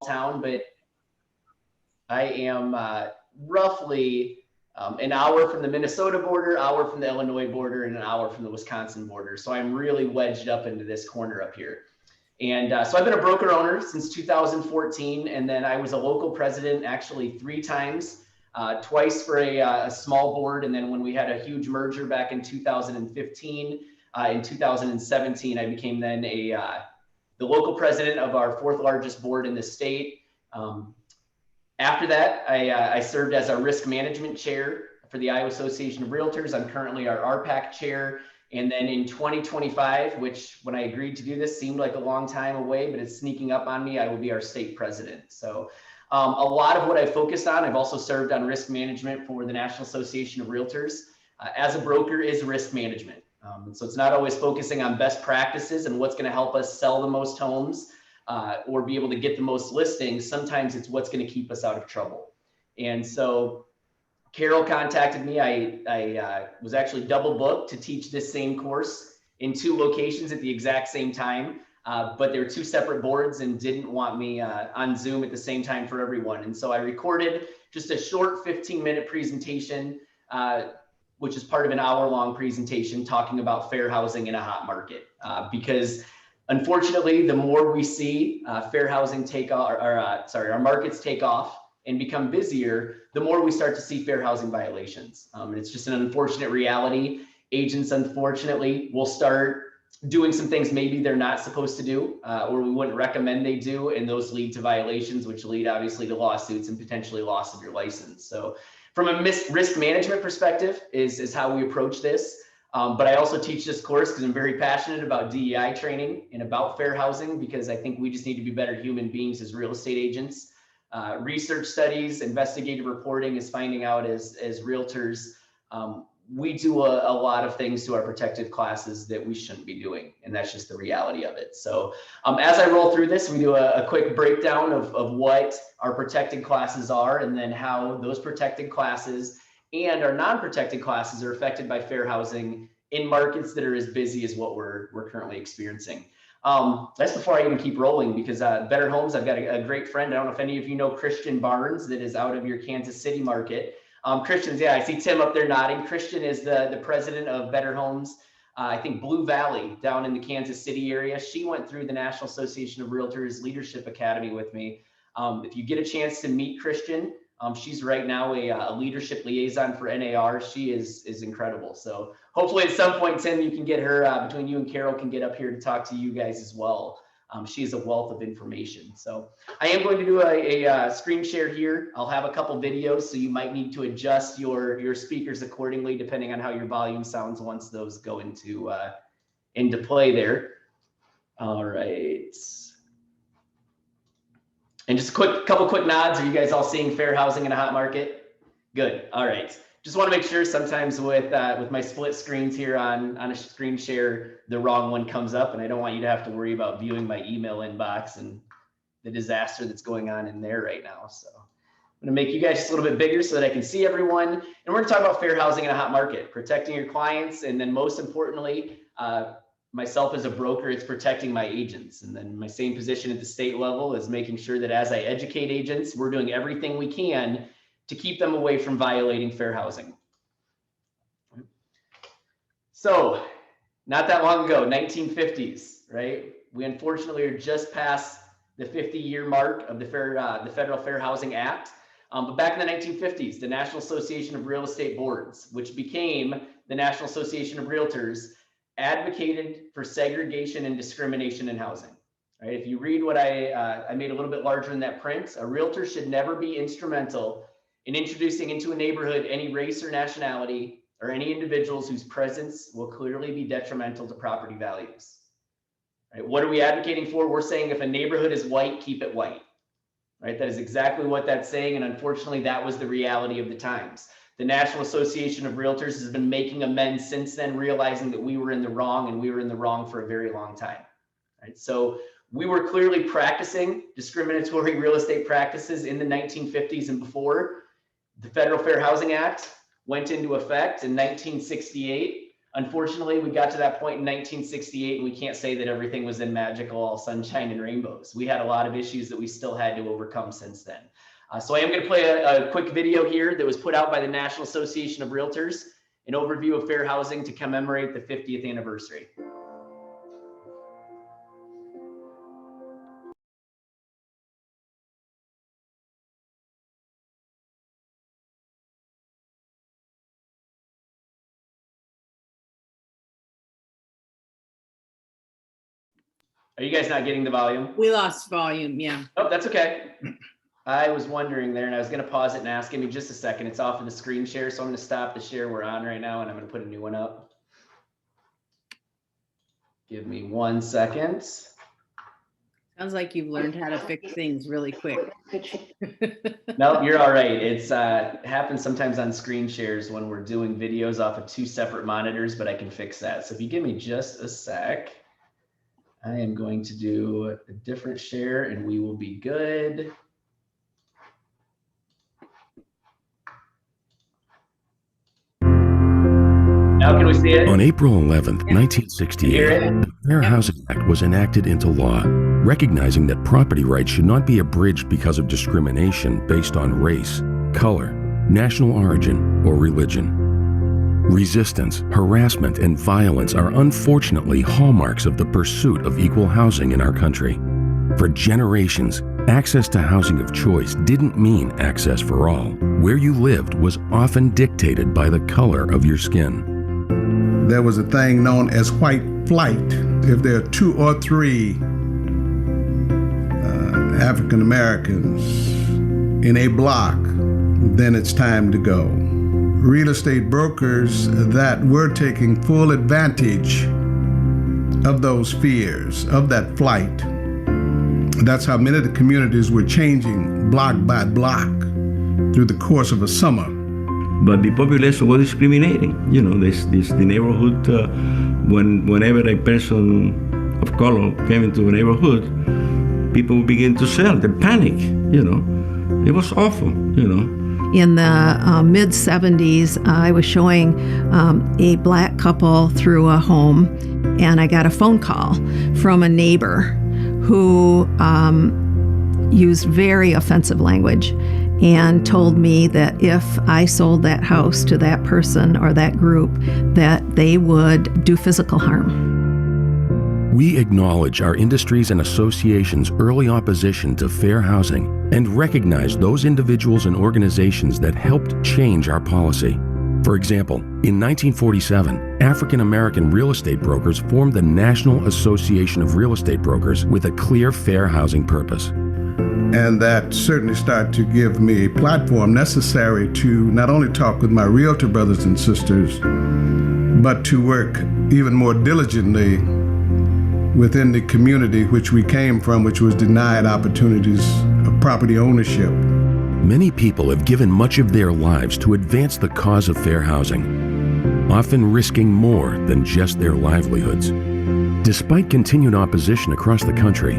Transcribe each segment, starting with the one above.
town, but I am roughly an hour from the Minnesota border, hour from the Illinois border, and an hour from the Wisconsin border. So I'm really wedged up into this corner up here. And so I've been a broker owner since 2014, and then I was a local president actually 3 times, twice for a small board, and then when we had a huge merger back in 2015, in 2017, I became then the local president of our 4th largest board in the state. After that, I served as our risk management chair for the Iowa Association of Realtors. I'm currently our RPAC chair. And then in 2025, which when I agreed to do this seemed like a long time away, but it's sneaking up on me, I will be our state president. So a lot of what I focused on, I've also served on risk management for the National Association of Realtors. As a broker is risk management. So it's not always focusing on best practices and what's going to help us sell the most homes or be able to get the most listings. Sometimes it's what's going to keep us out of trouble. And so Carol contacted me. I was actually double booked to teach this same course in 2 locations at the exact same time, but they were 2 separate boards and didn't want me on Zoom at the same time for everyone. And so I recorded just a short 15-minute presentation, which is part of an hour-long presentation talking about fair housing in a hot market, because unfortunately, the more we see fair housing take off, our markets take off and become busier, the more we start to see fair housing violations. And it's just an unfortunate reality. Agents, unfortunately, will start doing some things maybe they're not supposed to do, or we wouldn't recommend they do, and those lead to violations, which lead obviously to lawsuits and potentially loss of your license. So from a risk management perspective is how we approach this. But I also teach this course because I'm very passionate about DEI training and about fair housing, because I think we just need to be better human beings as real estate agents. Research studies, investigative reporting is finding out as realtors, we do a lot of things to our protected classes that we shouldn't be doing. And that's just the reality of it. So as I roll through this, we do a quick breakdown of what our protected classes are, and then how those protected classes and our non-protected classes are affected by fair housing in markets that are as busy as what we're currently experiencing. That's before I even keep rolling, because Better Homes, I've got a great friend. I don't know if any of you know Christian Barnes, that is out of your Kansas City market. Christian's, yeah, I see Tim up there nodding. Christian is the president of Better Homes, I think Blue Valley down in the Kansas City area. She went through the National Association of Realtors Leadership Academy with me. If you get a chance to meet Christian, she's right now a leadership liaison for NAR. She is incredible. So hopefully at some point, Tim, you can get her, between you and Carol, can get up here to talk to you guys as well. She's a wealth of information. So I am going to do a screen share here. I'll have a couple videos, so you might need to adjust your speakers accordingly, depending on how your volume sounds once those go into play there. All right. And just a couple quick nods. Are you guys all seeing fair housing in a hot market? Good. All right. Just want to make sure, sometimes with my split screens here on a screen share, the wrong one comes up, and I don't want you to have to worry about viewing my email inbox and the disaster that's going on in there right now. So I'm going to make you guys just a little bit bigger so that I can see everyone. And we're going to talk about fair housing in a hot market, protecting your clients, and then most importantly, myself as a broker, it's protecting my agents. And then my same position at the state level is making sure that as I educate agents, we're doing everything we can to keep them away from violating fair housing. So not that long ago, 1950s, right? We unfortunately are just past the 50-year mark of the Federal Fair Housing Act. But back in the 1950s, the National Association of Real Estate Boards, which became the National Association of Realtors, advocated for segregation and discrimination in housing. Right? If you read what I made a little bit larger in that print, a realtor should never be instrumental in introducing into a neighborhood any race or nationality or any individuals whose presence will clearly be detrimental to property values. Right? What are we advocating for? We're saying if a neighborhood is white, keep it white. Right? That is exactly what that's saying, and unfortunately, that was the reality of the times. The National Association of Realtors has been making amends since then, realizing that we were in the wrong, and we were in the wrong for a very long time. Right? So we were clearly practicing discriminatory real estate practices in the 1950s and before. The Federal Fair Housing Act went into effect in 1968. Unfortunately, we got to that point in 1968, and we can't say that everything was in magical, all sunshine and rainbows. We had a lot of issues that we still had to overcome since then. So I am going to play a quick video here that was put out by the National Association of Realtors, an overview of fair housing to commemorate the 50th anniversary. Are you guys not getting the volume? We lost volume, yeah. Oh, that's okay. I was wondering there, and I was going to pause it and ask. Give me just a second. It's off of the screen share, so I'm going to stop the share we're on right now, and I'm going to put a new one up. Give me 1 second. Sounds like you've learned how to fix things really quick. No, you're all right. It's happens sometimes on screen shares when we're doing videos off of 2 separate monitors, but I can fix that. So if you give me just a sec, I am going to do a different share and we will be good. Now can we see it? On April 11th, 1968, the Fair Housing Act was enacted into law, recognizing that property rights should not be abridged because of discrimination based on race, color, national origin, or religion. Resistance, harassment, and violence are unfortunately hallmarks of the pursuit of equal housing in our country. For generations, access to housing of choice didn't mean access for all. Where you lived was often dictated by the color of your skin. There was a thing known as white flight. If there are 2 or 3 African Americans in a block, then it's time to go. Real estate brokers that were taking full advantage of those fears, of that flight. That's how many of the communities were changing block by block through the course of a summer. But the population was discriminating. You know, the neighborhood, whenever a person of color came into a neighborhood, people began to sell, they panic, you know. It was awful, you know. In the mid-70s, I was showing a black couple through a home, and I got a phone call from a neighbor who used very offensive language and told me that if I sold that house to that person or that group, that they would do physical harm. We acknowledge our industries and associations' early opposition to fair housing and recognize those individuals and organizations that helped change our policy. For example, in 1947, African American real estate brokers formed the National Association of Real Estate Brokers with a clear fair housing purpose. And that certainly started to give me a platform necessary to not only talk with my realtor brothers and sisters, but to work even more diligently within the community which we came from, which was denied opportunities of property ownership. Many people have given much of their lives to advance the cause of fair housing, often risking more than just their livelihoods. Despite continued opposition across the country,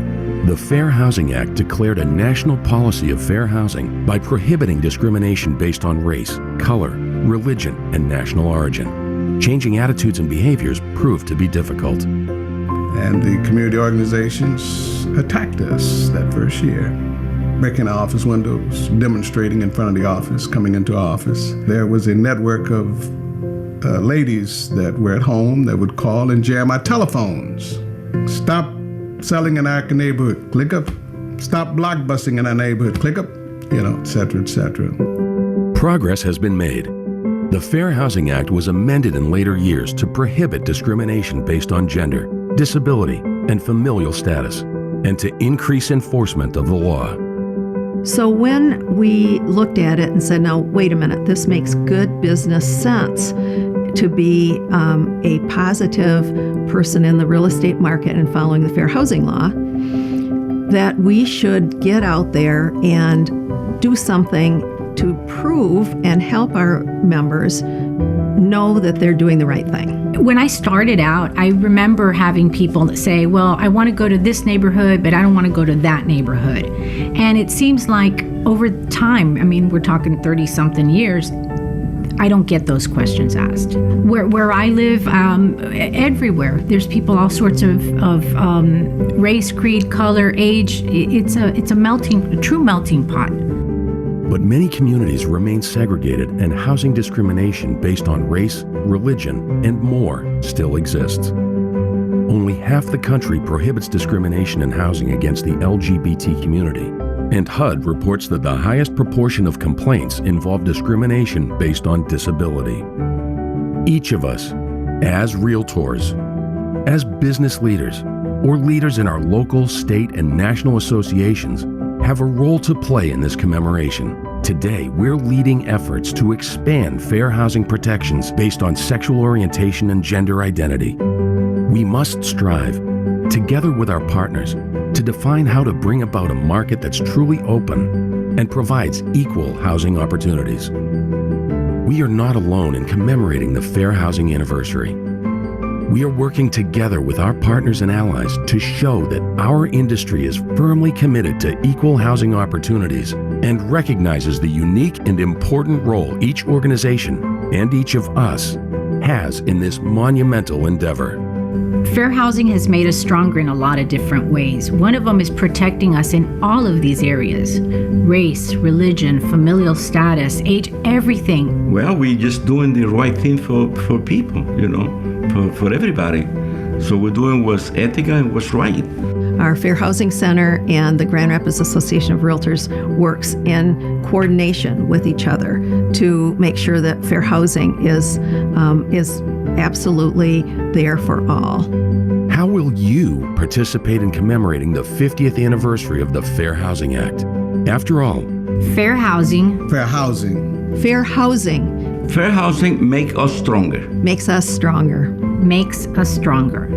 the Fair Housing Act declared a national policy of fair housing by prohibiting discrimination based on race, color, religion, and national origin. Changing attitudes and behaviors proved to be difficult. And the community organizations attacked us that first year, breaking our office windows, demonstrating in front of the office, coming into office. There was a network of ladies that were at home that would call and jam our telephones. Stop selling in our neighborhood, click up. Stop blockbusting in our neighborhood, click up, you know, et cetera, et cetera. Progress has been made. The Fair Housing Act was amended in later years to prohibit discrimination based on gender, disability, and familial status, and to increase enforcement of the law. So when we looked at it and said, now, wait a minute, this makes good business sense to be a positive person in the real estate market and following the fair housing law, that we should get out there and do something to prove and help our members know that they're doing the right thing. When I started out, I remember having people that say, well, I want to go to this neighborhood, but I don't want to go to that neighborhood. And it seems like over time, I mean, we're talking 30-something years, I don't get those questions asked. Where I live, everywhere, there's people all sorts of race, creed, color, age. It's a true melting pot. But many communities remain segregated, and housing discrimination based on race, religion, and more still exists. Only half the country prohibits discrimination in housing against the LGBT community, and HUD reports that the highest proportion of complaints involve discrimination based on disability. Each of us, as realtors, as business leaders, or leaders in our local, state, and national associations, have a role to play in this commemoration. Today, we're leading efforts to expand fair housing protections based on sexual orientation and gender identity. We must strive, together with our partners, to define how to bring about a market that's truly open and provides equal housing opportunities. We are not alone in commemorating the Fair Housing Anniversary. We are working together with our partners and allies to show that our industry is firmly committed to equal housing opportunities and recognizes the unique and important role each organization and each of us has in this monumental endeavor. Fair housing has made us stronger in a lot of different ways. One of them is protecting us in all of these areas: race, religion, familial status, age, everything. Well, we just doing the right thing for people, for everybody. So we're doing what's ethical and what's right. Our Fair Housing Center and the Grand Rapids Association of Realtors works in coordination with each other to make sure that fair housing is absolutely there for all. How will you participate in commemorating the 50th anniversary of the Fair Housing Act? After all, fair housing. Fair housing. Fair housing. Fair housing makes us stronger. Makes us stronger. Makes us stronger.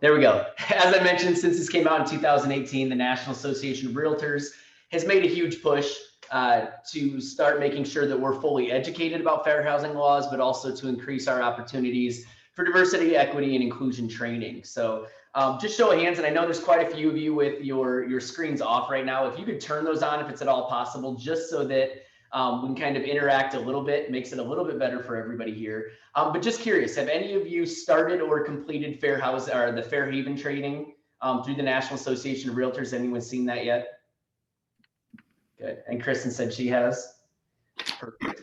There we go. As I mentioned, since this came out in 2018, the National Association of Realtors has made a huge push to start making sure that we're fully educated about fair housing laws, but also to increase our opportunities for diversity, equity, and inclusion training. So just show of hands, and I know there's quite a few of you with your screens off right now. If you could turn those on, if it's at all possible, just so that we can kind of interact a little bit, makes it a little bit better for everybody here. But just curious, have any of you started or completed Fair Housing or the Fair Haven training through the National Association of Realtors? Anyone seen that yet? Good. And Kristen said she has. Perfect.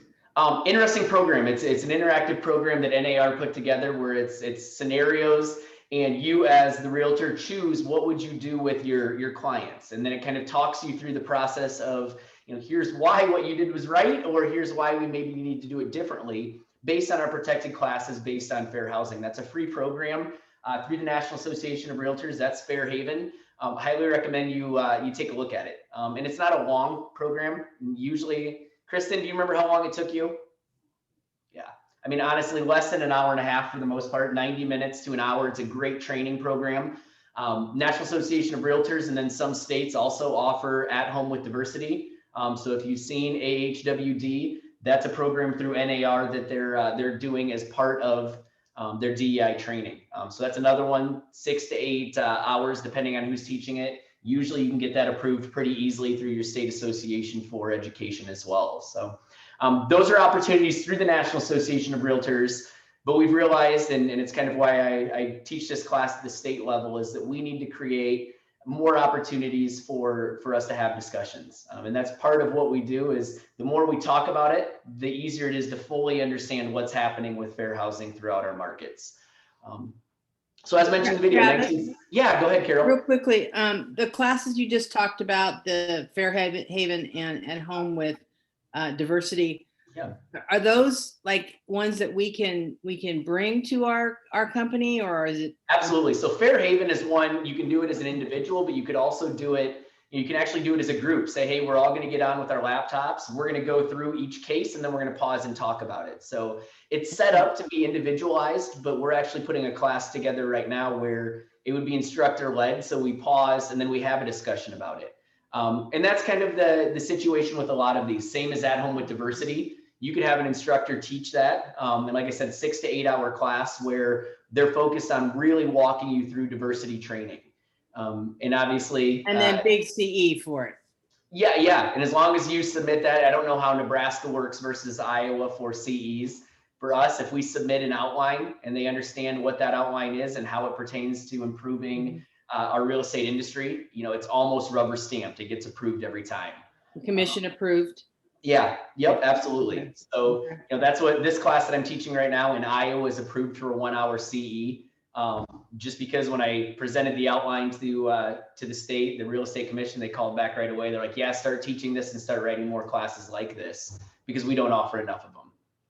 Interesting program. It's an interactive program that NAR put together where it's scenarios, and you as the realtor choose what would you do with your clients, and then it kind of talks you through the process of, here's why what you did was right, or here's why we maybe need to do it differently based on our protected classes based on fair housing. That's a free program through the National Association of Realtors. That's Fair Haven. Highly recommend you take a look at it. And it's not a long program. Usually, Kristen, do you remember how long it took you? Yeah. I mean, honestly, less than an hour and a half for the most part, 90 minutes to an hour. It's a great training program. National Association of Realtors and then some states also offer At Home with Diversity. So if you've seen AHWD, that's a program through NAR that they're doing as part of their DEI training. So that's another one, 6 to 8 hours, depending on who's teaching it. Usually you can get that approved pretty easily through your state association for education as well. So those are opportunities through the National Association of Realtors. But we've realized, and it's kind of why I teach this class at the state level, is that we need to create more opportunities for us to have discussions. And that's part of what we do. Is the more we talk about it, the easier it is to fully understand what's happening with fair housing throughout our markets. So as mentioned in the video, yeah, go ahead, Carol. Real quickly, the classes you just talked about, the Fair Haven and At Home with Diversity, yeah, are those like ones that we can bring to our company, or is it? Absolutely. So Fair Haven is one, you can do it as an individual, but you could also do it, you can actually do it as a group. Say, hey, we're all going to get on with our laptops. We're going to go through each case and then we're going to pause and talk about it. So it's set up to be individualized, but we're actually putting a class together right now where it would be instructor led. So we pause and then we have a discussion about it. And that's kind of the situation with a lot of these, same as At Home with Diversity. you could have an instructor teach that. And like I said, 6 to 8 hour class where they're focused on really walking you through diversity training. And obviously, And then big CE for it. Yeah. And as long as you submit that, I don't know how Nebraska works versus Iowa for CEs. For us, if we submit an outline and they understand what that outline is and how it pertains to improving our real estate industry, it's almost rubber stamped. It gets approved every time. Commission approved. Yeah. Yep. Absolutely. So, that's what this class that I'm teaching right now in Iowa is approved for a 1 hour CE. Just because when I presented the outline to the state, the real estate commission, they called back right away. They're like, yeah, start teaching this and start writing more classes like this because we don't offer enough of them.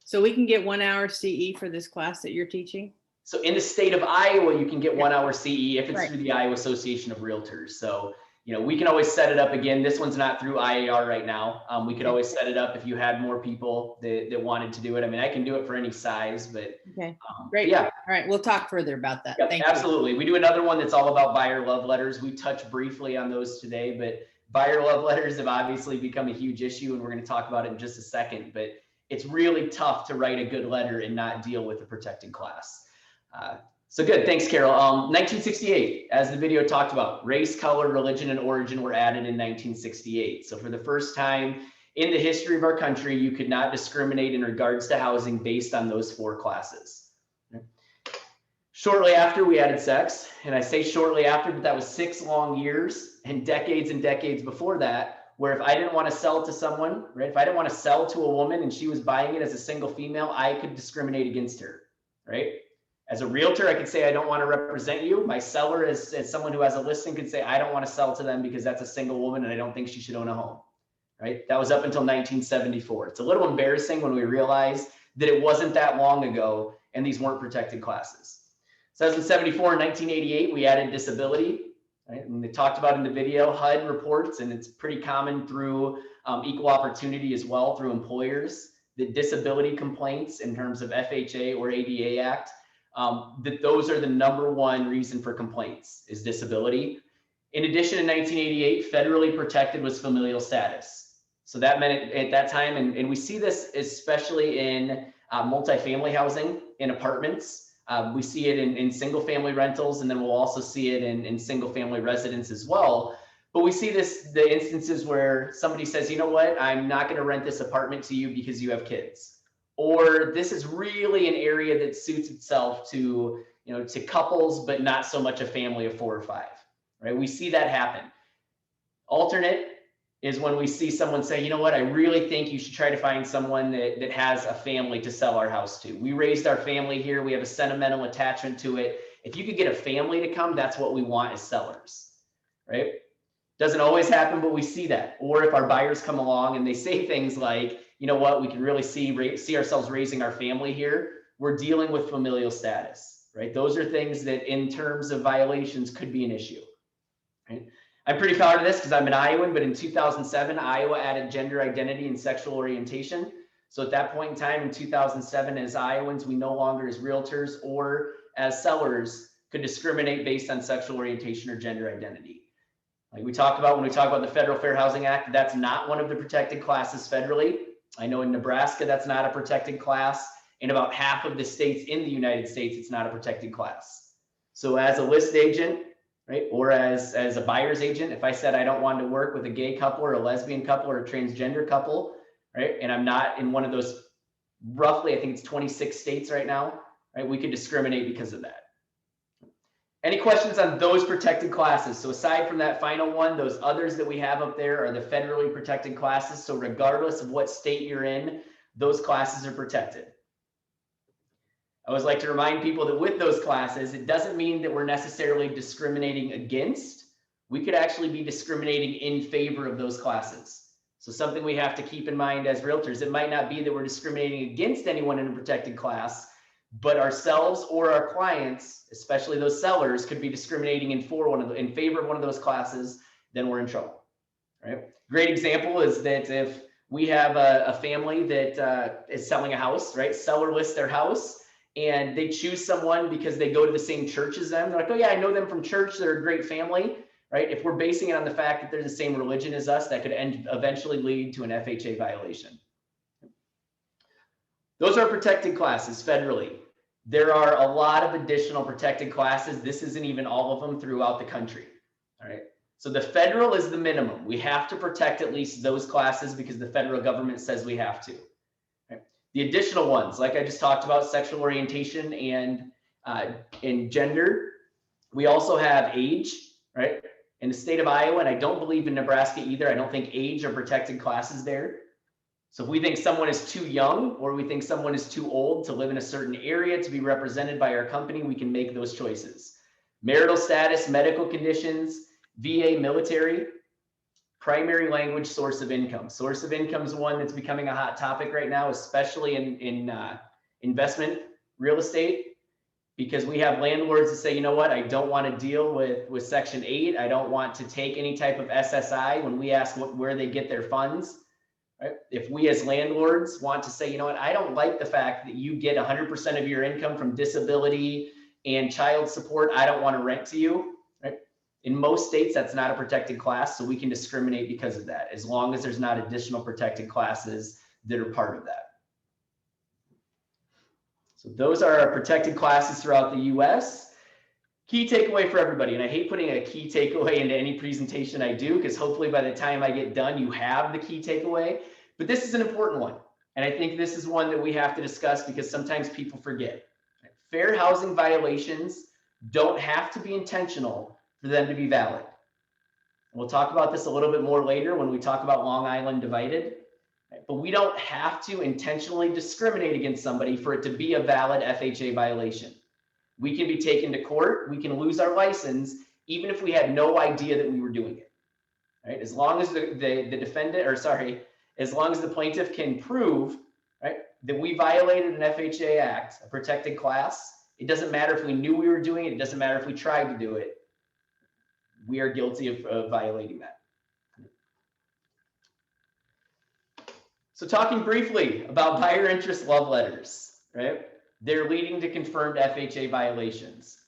So we can get 1 hour CE for this class that you're teaching? So in the state of Iowa, you can get 1 hour CE if it's Right. through the Iowa Association of Realtors. So, we can always set it up again. This one's not through IAR right now. We could always set it up if you had more people that wanted to do it. I mean, I can do it for any size, but okay, great. Yeah. All right, we'll talk further about that. Yep, Thank absolutely. We do another one that's all about buyer love letters. We touched briefly on those today, but buyer love letters have obviously become a huge issue, and we're going to talk about it in just a second. But it's really tough to write a good letter and not deal with a protected class. So good. Thanks, Carol. 1968, as the video talked about, race, color, religion, and origin were added in 1968. So for the first time in the history of our country, you could not discriminate in regards to housing based on those 4 classes. Shortly after, we added sex. And I say shortly after, but that was 6 long years and decades before that, where if I didn't want to sell to someone, right? If I didn't want to sell to a woman and she was buying it as a single female, I could discriminate against her, right? As a realtor, I could say, I don't want to represent you. My seller, as someone who has a listing, could say, I don't want to sell to them because that's a single woman and I don't think she should own a home, right? That was up until 1974. It's a little embarrassing when we realize that it wasn't that long ago and these weren't protected classes. So as in 74 and 1988, we added disability, right? And they talked about in the video, HUD reports, and it's pretty common through equal opportunity as well through employers, that disability complaints in terms of FHA or ADA Act, that those are the #1 reason for complaints is disability. In addition, in 1988, federally protected was familial status. So that meant at that time, and we see this especially in multifamily housing, in apartments. We see it in single family rentals, and then we'll also see it in single family residence as well. But we see the instances where somebody says, you know what, I'm not going to rent this apartment to you because you have kids. Or this is really an area that suits itself to, to couples, but not so much a family of 4 or 5, right? We see that happen. Alternate is when we see someone say, you know what, I really think you should try to find someone that has a family to sell our house to. We raised our family here. We have a sentimental attachment to it. If you could get a family to come, that's what we want as sellers, right? Doesn't always happen, but we see that. Or if our buyers come along and they say things like, you know what, we can really see ourselves raising our family here. We're dealing with familial status, right? Those are things that in terms of violations could be an issue, right? I'm pretty proud of this because I'm an Iowan, but in 2007, Iowa added gender identity and sexual orientation. So at that point in time, in 2007, as Iowans, we no longer as realtors or as sellers could discriminate based on sexual orientation or gender identity. Like we talked about when we talk about the Federal Fair Housing Act, that's not one of the protected classes federally. I know in Nebraska, that's not a protected class. In about half of the states in the United States, it's not a protected class. So as a list agent, right, or as a buyer's agent, if I said I don't want to work with a gay couple or a lesbian couple or a transgender couple, right, and I'm not in one of those roughly, I think it's 26 states right now, right, we could discriminate because of that. Any questions on those protected classes? So aside from that final one, those others that we have up there are the federally protected classes. So regardless of what state you're in, those classes are protected. I always like to remind people that with those classes, it doesn't mean that we're necessarily discriminating against. We could actually be discriminating in favor of those classes. So something we have to keep in mind as realtors, it might not be that we're discriminating against anyone in a protected class, but ourselves or our clients, especially those sellers, could be discriminating in favor of one of those classes, then we're in trouble, right? Great example is that if we have a family that is selling a house, right? Seller lists their house and they choose someone because they go to the same church as them. They're like, oh yeah, I know them from church. They're a great family, right? If we're basing it on the fact that they're the same religion as us, that could eventually lead to an FHA violation. Those are protected classes federally. There are a lot of additional protected classes. This isn't even all of them throughout the country. All right. So the federal is the minimum. We have to protect at least those classes because the federal government says we have to. Right? The additional ones, like I just talked about, sexual orientation and gender. We also have age, right? In the state of Iowa, and I don't believe in Nebraska either. I don't think age are protected classes there. So if we think someone is too young or we think someone is too old to live in a certain area to be represented by our company, we can make those choices. Marital status, medical conditions, VA, military, primary language, source of income. Source of income is one that's becoming a hot topic right now, especially in investment real estate, because we have landlords that say, you know what, I don't want to deal with Section 8. I don't want to take any type of SSI when we ask where they get their funds. Right? If we as landlords want to say, you know what, I don't like the fact that you get 100% of your income from disability and child support, I don't want to rent to you. Right? In most states, that's not a protected class, so we can discriminate because of that, as long as there's not additional protected classes that are part of that. So those are our protected classes throughout the US. Key takeaway for everybody, and I hate putting a key takeaway into any presentation I do, because hopefully by the time I get done, you have the key takeaway, but this is an important one. And I think this is one that we have to discuss because sometimes people forget. Fair housing violations don't have to be intentional for them to be valid. We'll talk about this a little bit more later when we talk about Long Island Divided, but we don't have to intentionally discriminate against somebody for it to be a valid FHA violation. We can be taken to court, we can lose our license, even if we had no idea that we were doing it, right? As long as the defendant, or sorry, as long as the plaintiff can prove, right, that we violated an FHA act, a protected class, it doesn't matter if we knew we were doing it, it doesn't matter if we tried to do it, we are guilty of violating that. So talking briefly about buyer interest love letters, right? They're leading to confirmed FHA violations.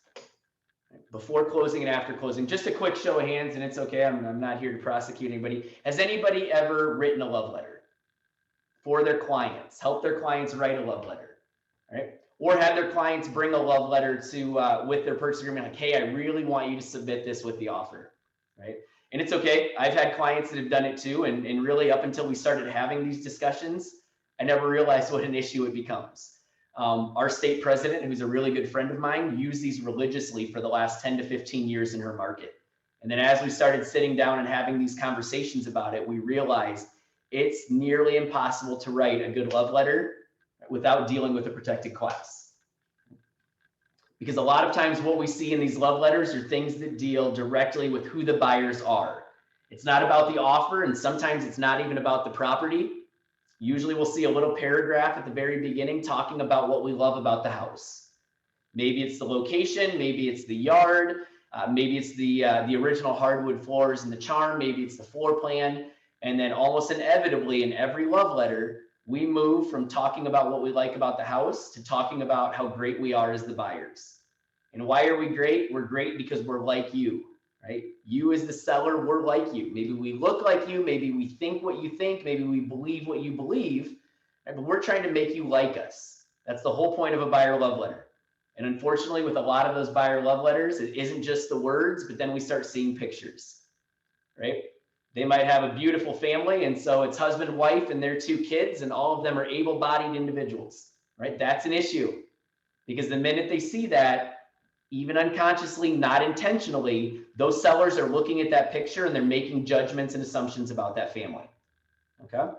Before closing and after closing, just a quick show of hands, and it's okay, I'm not here to prosecute anybody. Has anybody ever written a love letter for their clients, helped their clients write a love letter, right? Or had their clients bring a love letter to with their purchase agreement, like, hey, I really want you to submit this with the offer, right? And it's okay. I've had clients that have done it too, and really up until we started having these discussions, I never realized what an issue it becomes. Our state president, who's a really good friend of mine, used these religiously for the last 10 to 15 years in her market. And then as we started sitting down and having these conversations about it, we realized it's nearly impossible to write a good love letter without dealing with a protected class. Because a lot of times what we see in these love letters are things that deal directly with who the buyers are. It's not about the offer, and sometimes it's not even about the property. Usually we'll see a little paragraph at the very beginning talking about what we love about the house. Maybe it's the location, maybe it's the yard, maybe it's the original hardwood floors and the charm, maybe it's the floor plan. And then almost inevitably in every love letter, we move from talking about what we like about the house to talking about how great we are as the buyers. And why are we great? We're great because we're like you, right? You as the seller, we're like you. Maybe we look like you, maybe we think what you think, maybe we believe what you believe, right? But we're trying to make you like us. That's the whole point of a buyer love letter. And unfortunately, with a lot of those buyer love letters, it isn't just the words, but then we start seeing pictures, right? They might have a beautiful family, and so it's husband, wife, and their 2 kids, and all of them are able-bodied individuals, right? That's an issue, because the minute they see that, even unconsciously, not intentionally, those sellers are looking at that picture and they're making judgments and assumptions about that family, okay?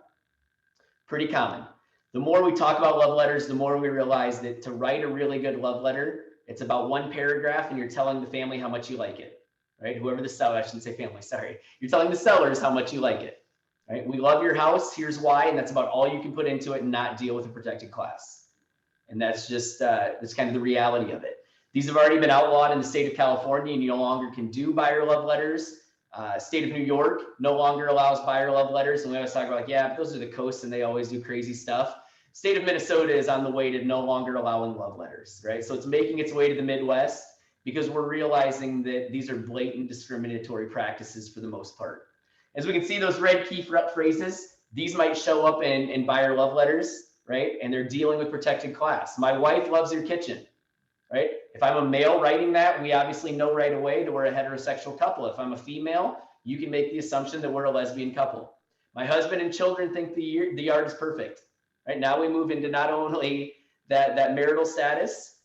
Pretty common. The more we talk about love letters, the more we realize that to write a really good love letter, it's about 1 paragraph and you're telling the family how much you like it, right? Whoever the seller, I shouldn't say family, sorry. You're telling the sellers how much you like it, right? We love your house, here's why, and that's about all you can put into it and not deal with a protected class. And that's just, that's kind of the reality of it. These have already been outlawed in the state of California, and you no longer can do buyer love letters. State of New York no longer allows buyer love letters. And we always talk about, like, yeah, those are the coasts and they always do crazy stuff. State of Minnesota is on the way to no longer allowing love letters, right? So it's making its way to the Midwest because we're realizing that these are blatant discriminatory practices for the most part. As we can see, those red key phrases, these might show up in buyer love letters. right? And they're dealing with protected class. My wife loves your kitchen, right? If I'm a male writing that, we obviously know right away that we're a heterosexual couple. If I'm a female, you can make the assumption that we're a lesbian couple. My husband and children think the yard is perfect, right? Now we move into not only that marital status,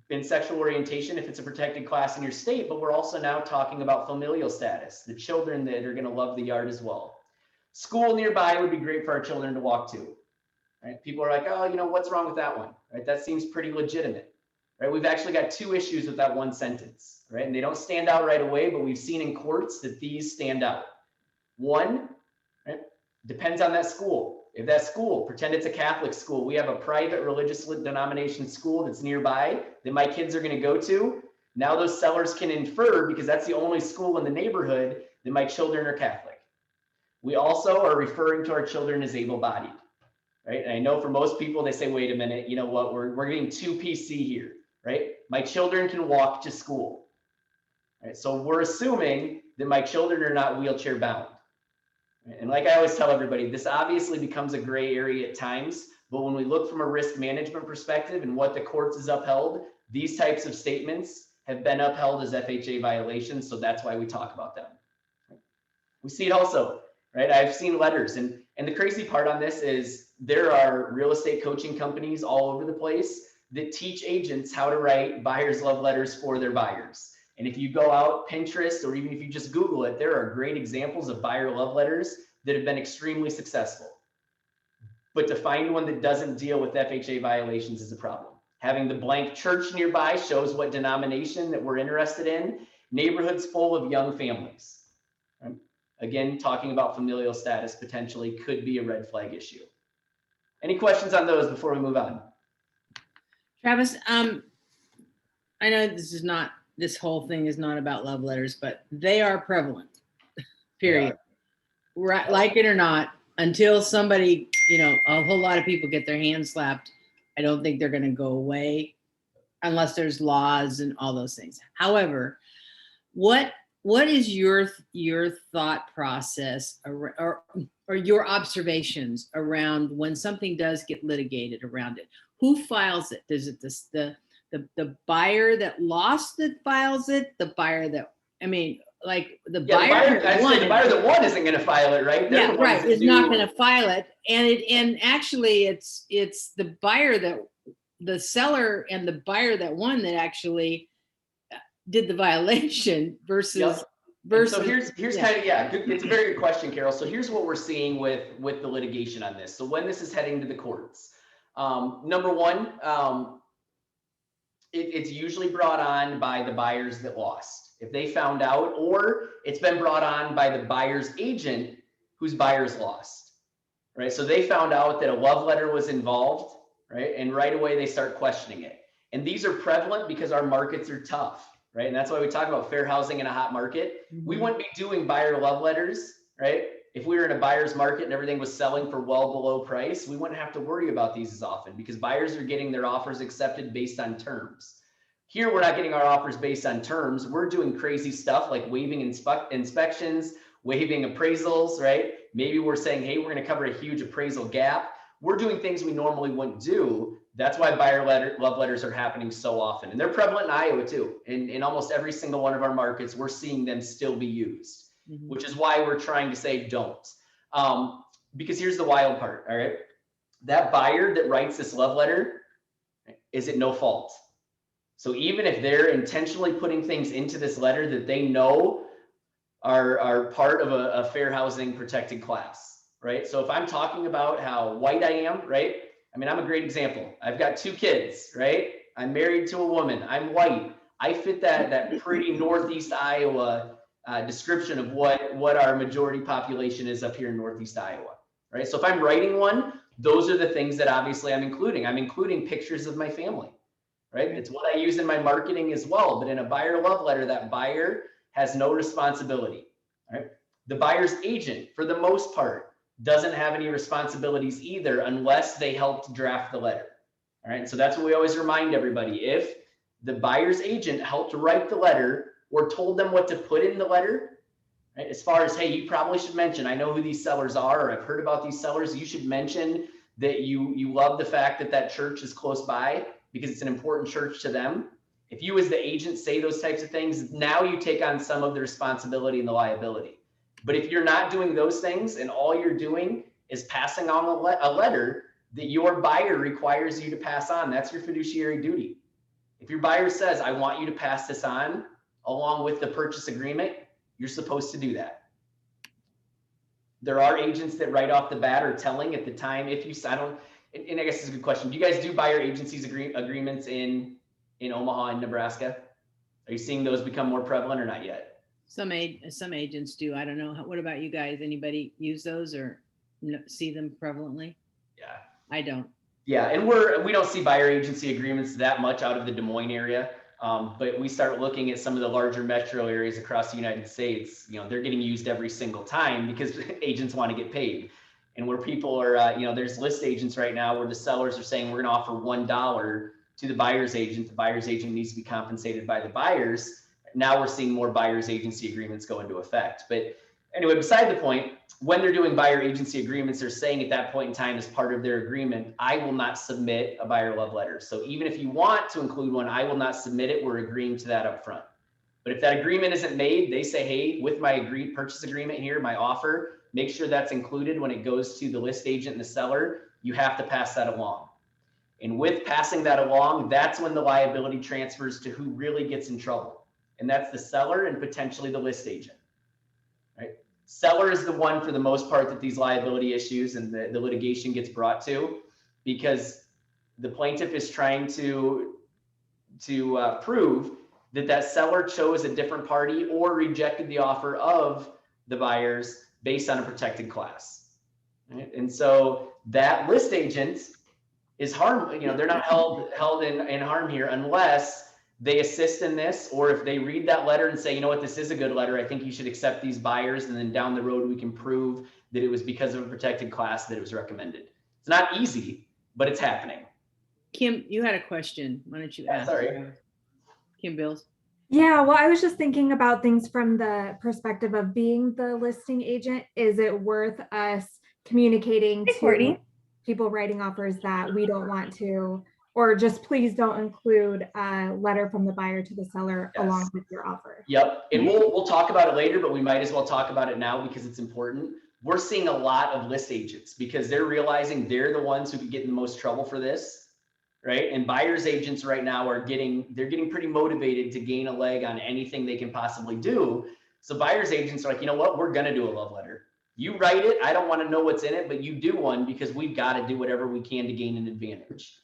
in sexual orientation, if it's a protected class in your state, but we're also now talking about familial status, the children that are going to love the yard as well. School nearby would be great for our children to walk to, right? People are like, oh, you know, what's wrong with that one, right? That seems pretty legitimate, right? We've actually got 2 issues with that one sentence, right? And they don't stand out right away, but we've seen in courts that these stand out. One, right, depends on that school. If that school, pretend it's a Catholic school, we have a private religious denomination school that's nearby that my kids are going to go to. Now those sellers can infer, because that's the only school in the neighborhood, that my children are Catholic. We also are referring to our children as able-bodied, right? And I know for most people, they say, wait a minute, you know what, we're getting too PC here, right? My children can walk to school, right? So we're assuming that my children are not wheelchair bound. And like I always tell everybody, this obviously becomes a gray area at times, but when we look from a risk management perspective and what the courts has upheld, these types of statements have been upheld as FHA violations. So that's why we talk about them. We see it also, right? I've seen letters, and the crazy part on this is there are real estate coaching companies all over the place that teach agents how to write buyer's love letters for their buyers. And if you go out Pinterest, or even if you just Google it, there are great examples of buyer love letters that have been extremely successful. But to find one that doesn't deal with FHA violations is a problem. Having the blank church nearby shows what denomination that we're interested in. Neighborhoods full of young families. Right? Again, talking about familial status potentially could be a red flag issue. Any questions on those before we move on? Travis, I know this whole thing is not about love letters, but they are prevalent, period. Yeah. Right, like it or not, until somebody, you know, a whole lot of people get their hands slapped, I don't think they're going to go away unless there's laws and all those things. However, what is your thought process or your observations around when something does get litigated around it? Who files it? Is it the buyer that lost that files it? The buyer that, I mean, like the buyer that won isn't going to file it, right? Yeah, right. Is not going to file it, and actually, it's the buyer that, the seller and the buyer that won that actually did the violation versus. Yep. Versus. And so here's kind of, it's a very good question, Carol. So here's what we're seeing with the litigation on this. So when this is heading to the courts, number one, it's usually brought on by the buyers that lost. If they found out, or it's been brought on by the buyer's agent whose buyers lost, right? So they found out that a love letter was involved, right? And right away they start questioning it. And these are prevalent because our markets are tough, right? And that's why we talk about fair housing in a hot market. Mm-hmm. We wouldn't be doing buyer love letters, right? If we were in a buyer's market and everything was selling for well below price, we wouldn't have to worry about these as often because buyers are getting their offers accepted based on terms. Here, we're not getting our offers based on terms. We're doing crazy stuff like waiving inspections, waiving appraisals, right? Maybe we're saying, hey, we're going to cover a huge appraisal gap. We're doing things we normally wouldn't do. That's why love letters are happening so often. And they're prevalent in Iowa too. In almost every single one of our markets, we're seeing them still be used, mm-hmm. which is why we're trying to say don't. Because here's the wild part, all right? That buyer that writes this love letter is at no fault. So even if they're intentionally putting things into this letter that they know are part of a fair housing protected class, right? So if I'm talking about how white I am, right? I mean, I'm a great example. I've got 2 kids, right? I'm married to a woman. I'm white. I fit that pretty Northeast Iowa description of what our majority population is up here in Northeast Iowa, right? So if I'm writing one, those are the things that obviously I'm including. I'm including pictures of my family. Right? It's what I use in my marketing as well. But in a buyer love letter, that buyer has no responsibility. Right? The buyer's agent, for the most part, doesn't have any responsibilities either unless they helped draft the letter. All right. So that's what we always remind everybody. If the buyer's agent helped write the letter or told them what to put in the letter, right? As far as, hey, you probably should mention, I know who these sellers are, or I've heard about these sellers, you should mention that you love the fact that that church is close by because it's an important church to them. If you as the agent say those types of things, now you take on some of the responsibility and the liability. But if you're not doing those things and all you're doing is passing on a letter that your buyer requires you to pass on, that's your fiduciary duty. If your buyer says, I want you to pass this on along with the purchase agreement, you're supposed to do that. There are agents that right off the bat are telling at the time, if you, I don't, and I guess it's a good question. Do you guys do buyer agencies agreements in Omaha and Nebraska? Are you seeing those become more prevalent or not yet? Some agents do. I don't know. What about you guys? Anybody use those or see them prevalently? Yeah. I don't. Yeah, and we don't see buyer agency agreements that much out of the Des Moines area, but we start looking at some of the larger metro areas across the United States. You know, they're getting used every single time because agents want to get paid. And where people are, you know, there's list agents right now where the sellers are saying we're going to offer $1 to the buyer's agent. The buyer's agent needs to be compensated by the buyers. Now we're seeing more buyer's agency agreements go into effect. But anyway, beside the point, when they're doing buyer agency agreements, they're saying at that point in time as part of their agreement, I will not submit a buyer love letter. So even if you want to include one, I will not submit it. We're agreeing to that up front. But if that agreement isn't made, they say, hey, with my agreed purchase agreement here, my offer, make sure that's included when it goes to the list agent and the seller. You have to pass that along. And with passing that along, that's when the liability transfers to who really gets in trouble. And that's the seller and potentially the list agent, right? Seller is the one for the most part that these liability issues and the litigation gets brought to, because the plaintiff is trying to prove that that seller chose a different party or rejected the offer of the buyers based on a protected class, right? And so that list agent is harm, you know, they're not held in harm here unless they assist in this, or if they read that letter and say, you know what, this is a good letter, I think you should accept these buyers, and then down the road we can prove that it was because of a protected class that it was recommended. It's not easy, but it's happening. Kim, you had a question. Why don't you ask? Sorry. Kim Bills. Yeah, well, I was just thinking about things from the perspective of being the listing agent. Is it worth us communicating to people writing offers that we don't want to, or just please don't include a letter from the buyer to the seller along with your offer? Yep, and we'll talk about it later, but we might as well talk about it now because it's important. We're seeing a lot of list agents because they're realizing they're the ones who could get in the most trouble for this, right? And buyer's agents right now are getting pretty motivated to gain a leg on anything they can possibly do. So buyer's agents are like, you know what, we're gonna do a love letter. You write it, I don't want to know what's in it, but you do one because we've got to do whatever we can to gain an advantage.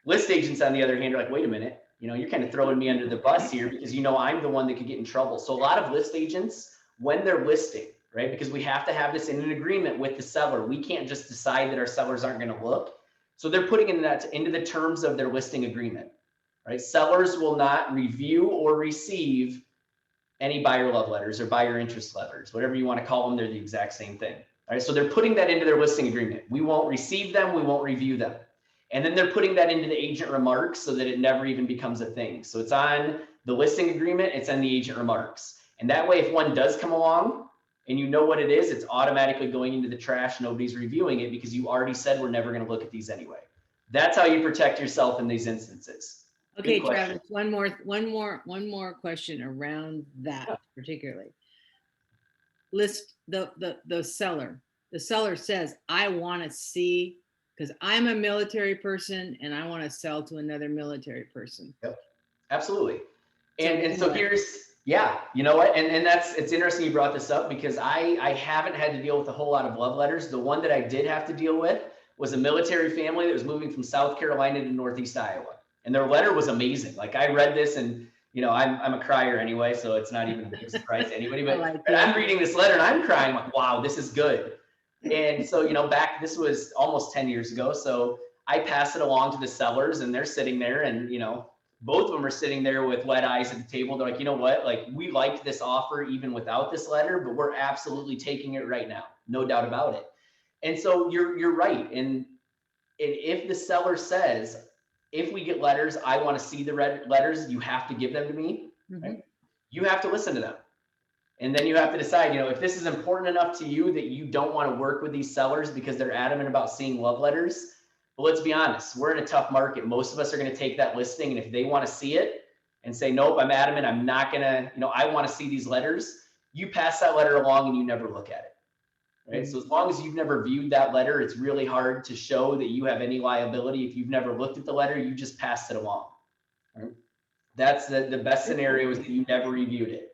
List agents, on the other hand, are like, wait a minute, you know, you're kind of throwing me under the bus here because you know I'm the one that could get in trouble. So a lot of list agents, when they're listing, right, because we have to have this in an agreement with the seller. We can't just decide that our sellers aren't going to look. So they're putting in that into the terms of their listing agreement, right? Sellers will not review or receive any buyer love letters or buyer interest letters, whatever you want to call them, they're the exact same thing. All right, so they're putting that into their listing agreement. We won't receive them, we won't review them. And then they're putting that into the agent remarks so that it never even becomes a thing. So it's on the listing agreement, it's on the agent remarks. And that way, if one does come along and you know what it is, it's automatically going into the trash. Nobody's reviewing it because you already said we're never going to look at these anyway. That's how you protect yourself in these instances. Okay, Travis, one more question around that particularly. List the seller. The seller says, I want to see, because I'm a military person and I want to sell to another military person. Yep, absolutely. And so here's, yeah, you know what? And it's interesting you brought this up because I haven't had to deal with a whole lot of love letters. The one that I did have to deal with was a military family that was moving from South Carolina to Northeast Iowa. And their letter was amazing. Like I read this and, you know, I'm a crier anyway, so it's not even a big surprise to anybody, but I'm reading this letter and I'm crying like, wow, this is good. And so, you know, this was almost 10 years ago. So I pass it along to the sellers and they're sitting there and, you know, both of them are sitting there with wet eyes at the table. They're like, you know what, like we liked this offer even without this letter, but we're absolutely taking it right now. No doubt about it. And so you're right. And if the seller says, if we get letters, I want to see the red letters, you have to give them to me. Mm-hmm. Right? You have to listen to them. And then you have to decide, if this is important enough to you that you don't want to work with these sellers because they're adamant about seeing love letters. But let's be honest, we're in a tough market. Most of us are going to take that listing. And if they want to see it and say, nope, I'm adamant, I'm not going to, I want to see these letters, you pass that letter along and you never look at it. Right. So as long as you've never viewed that letter, it's really hard to show that you have any liability. If you've never looked at the letter, you just passed it along. Right? That's the best scenario, is that you never reviewed it.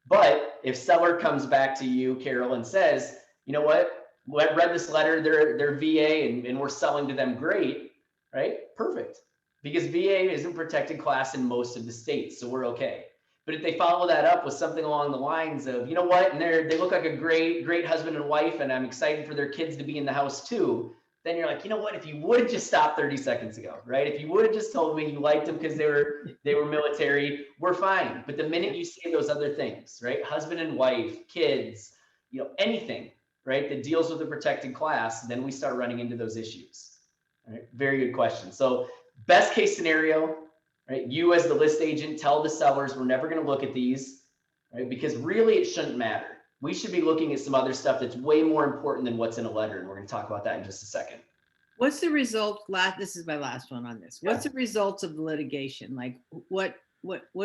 But if seller comes back to you, Carol, and says, you know what, I read this letter, they're VA and we're selling to them, great, right? Perfect. Because VA isn't protected class in most of the states, so we're okay. But if they follow that up with something along the lines of, you know what, and they look like a great husband and wife, and I'm excited for their kids to be in the house too, then you're like, you know what, if you would have just stopped 30 seconds ago, right? If you would have just told me you liked them because they were military, we're fine. But the minute you say those other things, right? Husband and wife, kids, anything, right, that deals with the protected class, then we start running into those issues. Right? Very good question. So best case scenario, right? You as the list agent tell the sellers, we're never going to look at these, right? Because really it shouldn't matter. We should be looking at some other stuff that's way more important than what's in a letter. And we're going to talk about that in just a second. What's the result? This is my last one on this. What's the results of the litigation? Like what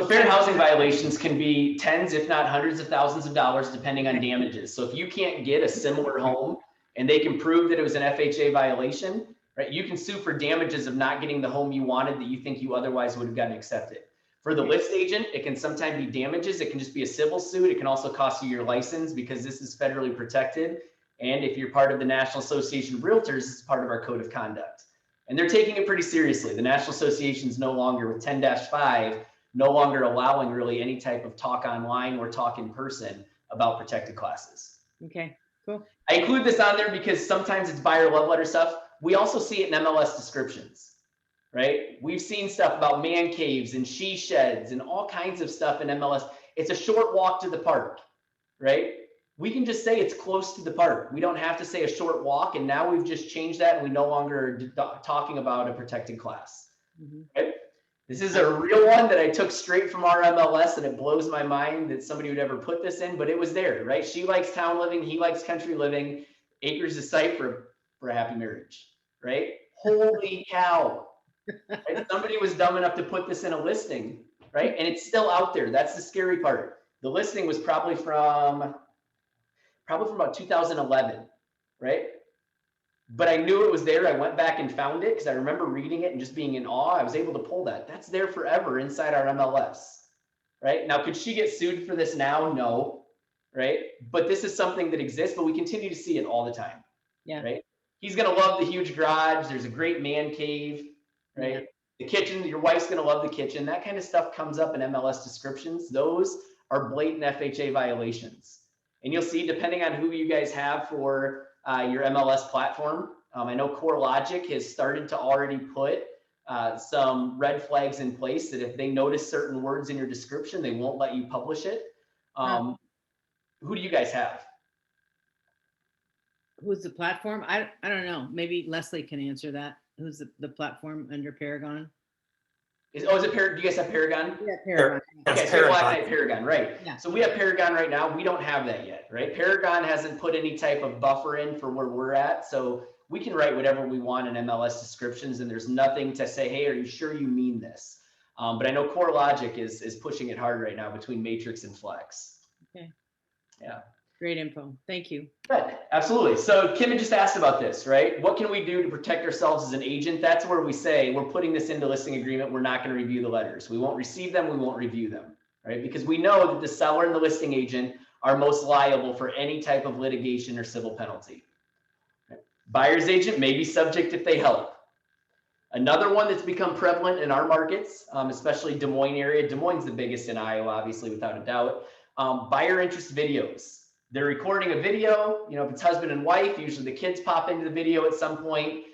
fair housing violations can be tens, if not hundreds of thousands of dollars, depending on damages. So if you can't get a similar home and they can prove that it was an FHA violation, right, you can sue for damages of not getting the home you wanted that you think you otherwise would have gotten accepted. For the list agent, it can sometimes be damages. It can just be a civil suit. It can also cost you your license because this is federally protected. And if you're part of the National Association of Realtors, it's part of our code of conduct. And they're taking it pretty seriously. The National Association is no longer, with 10-5, no longer allowing really any type of talk online or talk in person about protected classes. Okay, cool. I include this on there because sometimes it's buyer love letter stuff. We also see it in MLS descriptions. Right? We've seen stuff about man caves and she sheds and all kinds of stuff in MLS. It's a short walk to the park, right? We can just say it's close to the park. We don't have to say a short walk. And now we've just changed that and we no longer are talking about a protected class. Right? This is a real one that I took straight from our MLS, and it blows my mind that somebody would ever put this in, but it was there, right? She likes town living. He likes country living. Acres is site for a happy marriage, right? Holy cow. Right? Somebody was dumb enough to put this in a listing, right? And it's still out there. That's the scary part. The listing was probably from about 2011, right? But I knew it was there. I went back and found it because I remember reading it and just being in awe. I was able to pull that. That's there forever inside our MLS, right? Now, could she get sued for this now? No, right? But this is something that exists, but we continue to see it all the time, right? He's going to love the huge garage. There's a great man cave. Right? The kitchen, your wife's going to love the kitchen. That kind of stuff comes up in MLS descriptions. Those are blatant FHA violations. And you'll see, depending on who you guys have for your MLS platform, I know CoreLogic has started to already put some red flags in place that if they notice certain words in your description, they won't let you publish it. Who do you guys have? Who's the platform? I don't know. Maybe Leslie can answer that. Who's the platform under Paragon? Is it Paragon? Do you guys have Paragon? Yeah, Paragon. Okay, so Black Knight Paragon, right. Yeah. So we have Paragon right now. We don't have that yet, right? Paragon hasn't put any type of buffer in for where we're at. So we can write whatever we want in MLS descriptions, and there's nothing to say, hey, are you sure you mean this? But I know CoreLogic is pushing it hard right now between Matrix and Flex. Okay. Yeah. Great info. Thank you. Good. Absolutely. So Kim had just asked about this, right? What can we do to protect ourselves as an agent? That's where we say we're putting this into listing agreement. We're not going to review the letters. We won't receive them. We won't review them, right? Because we know that the seller and the listing agent are most liable for any type of litigation or civil penalty. Right? Buyer's agent may be subject if they help. Another one that's become prevalent in our markets, especially Des Moines area. Des Moines is the biggest in Iowa, obviously, without a doubt. Buyer interest videos. They're recording a video, if it's husband and wife, usually the kids pop into the video at some point.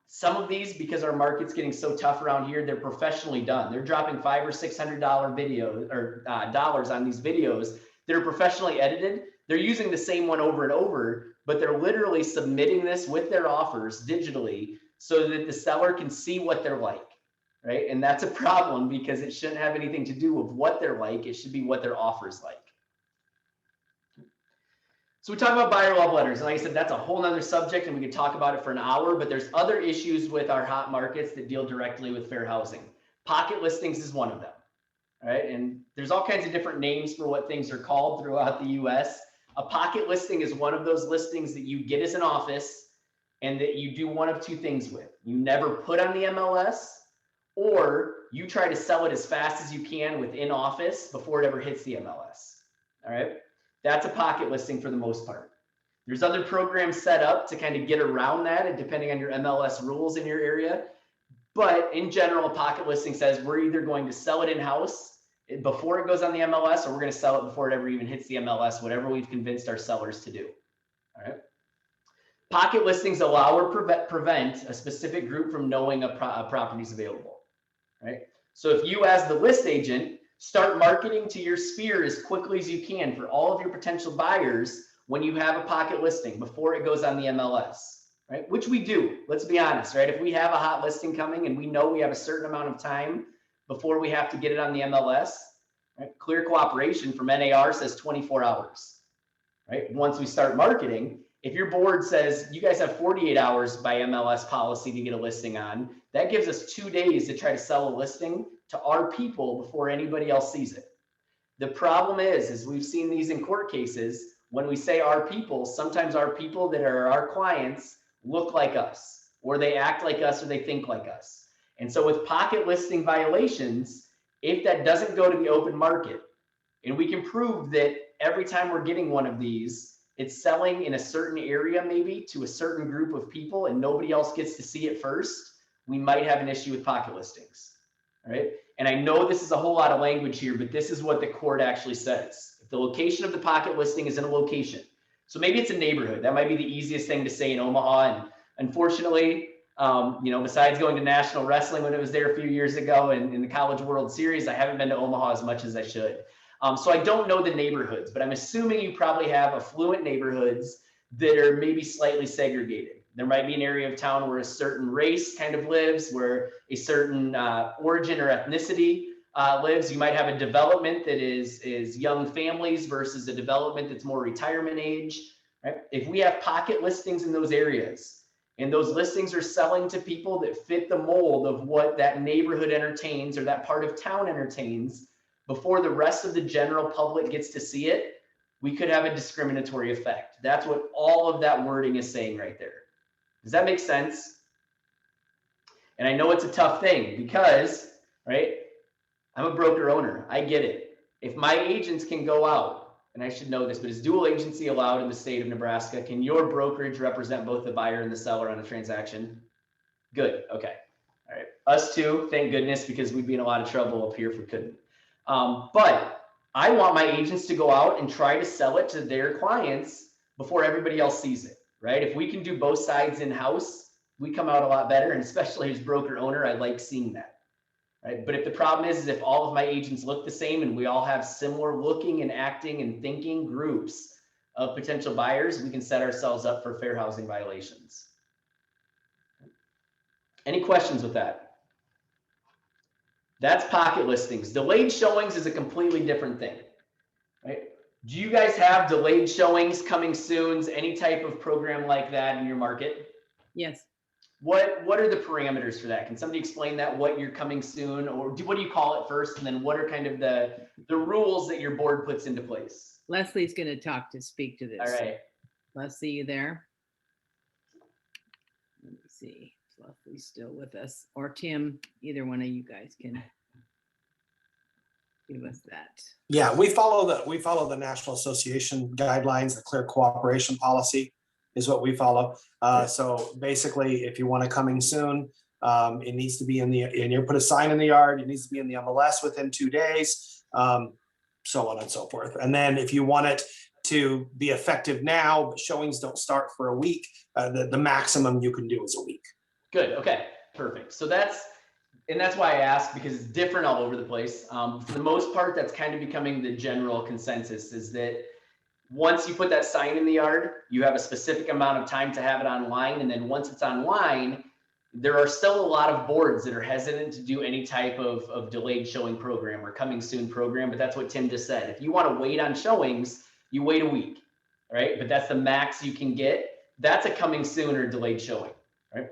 Some of these, because our market's getting so tough around here, they're professionally done. They're dropping $500 or $600 video or dollars on these videos that are professionally edited. They're using the same one over and over, but they're literally submitting this with their offers digitally so that the seller can see what they're like, right? And that's a problem because it shouldn't have anything to do with what they're like. It should be what their offer's like. So we talk about buyer love letters, and like I said, that's a whole nother subject, and we could talk about it for an hour, but there's other issues with our hot markets that deal directly with fair housing. Pocket listings is one of them, right? And there's all kinds of different names for what things are called throughout the US. A pocket listing is one of those listings that you get as an office and that you do one of two things with. You never put on the MLS, or you try to sell it as fast as you can within office before it ever hits the MLS, all right? That's a pocket listing for the most part. There's other programs set up to kind of get around that, and depending on your MLS rules in your area. But in general, a pocket listing says we're either going to sell it in-house before it goes on the MLS, or we're going to sell it before it ever even hits the MLS, whatever we've convinced our sellers to do. All right. Pocket listings allow or prevent a specific group from knowing a property is available. Right. So if you, as the list agent, start marketing to your sphere as quickly as you can for all of your potential buyers when you have a pocket listing before it goes on the MLS, right? Which we do, let's be honest, right? If we have a hot listing coming and we know we have a certain amount of time before we have to get it on the MLS, right? Clear cooperation from NAR says 24 hours, right? Once we start marketing, if your board says you guys have 48 hours by MLS policy to get a listing on, that gives us 2 days to try to sell a listing to our people before anybody else sees it. The problem is we've seen these in court cases, when we say our people, sometimes our people that are our clients look like us, or they act like us, or they think like us. And so with pocket listing violations, if that doesn't go to the open market, and we can prove that every time we're getting one of these, it's selling in a certain area, maybe to a certain group of people, and nobody else gets to see it first, we might have an issue with pocket listings. All right. And I know this is a whole lot of language here, but this is what the court actually says. If the location of the pocket listing is in a location, so maybe it's a neighborhood, that might be the easiest thing to say in Omaha. And unfortunately, besides going to national wrestling when it was there a few years ago and in the College World Series, I haven't been to Omaha as much as I should. So I don't know the neighborhoods, but I'm assuming you probably have affluent neighborhoods that are maybe slightly segregated. There might be an area of town where a certain race kind of lives, where a certain origin or ethnicity lives. You might have a development that is young families versus a development that's more retirement age. Right? If we have pocket listings in those areas, and those listings are selling to people that fit the mold of what that neighborhood entertains or that part of town entertains, before the rest of the general public gets to see it, we could have a discriminatory effect. That's what all of that wording is saying right there. Does that make sense? And I know it's a tough thing because, right, I'm a broker owner. I get it. If my agents can go out, and I should know this, but is dual agency allowed in the state of Nebraska? Can your brokerage represent both the buyer and the seller on a transaction? Good. Okay. All right. Us too, thank goodness, because we'd be in a lot of trouble up here if we couldn't. But I want my agents to go out and try to sell it to their clients before everybody else sees it. Right? If we can do both sides in-house, we come out a lot better. And especially as broker owner, I like seeing that. Right? But if the problem is if all of my agents look the same and we all have similar looking and acting and thinking groups of potential buyers, we can set ourselves up for fair housing violations. Any questions with that? That's pocket listings. Delayed showings is a completely different thing. Right? Do you guys have delayed showings, coming soons, any type of program like that in your market? Yes. What are the parameters for that? Can somebody explain that, what you're coming soon, or what do you call it first? And then what are kind of the rules that your board puts into place? Leslie's going to speak to this. All right. Leslie, you there? Let me see. Is Leslie still with us? Or Tim, either one of you guys can give us that. Yeah, we follow the National Association guidelines. The clear cooperation policy is what we follow. So basically, if you want it coming soon, it needs to be and you put a sign in the yard. It needs to be in the MLS within 2 days, so on and so forth. And then if you want it to be effective now, but showings don't start for a week, the maximum you can do is a week. Good. Okay. Perfect. So that's why I asked, because it's different all over the place. For the most part, that's kind of becoming the general consensus, is that once you put that sign in the yard, you have a specific amount of time to have it online. And then once it's online, there are still a lot of boards that are hesitant to do any type of delayed showing program or coming soon program. But that's what Tim just said. If you want to wait on showings, you wait a week. right? But that's the max you can get. That's a coming soon or delayed showing, right?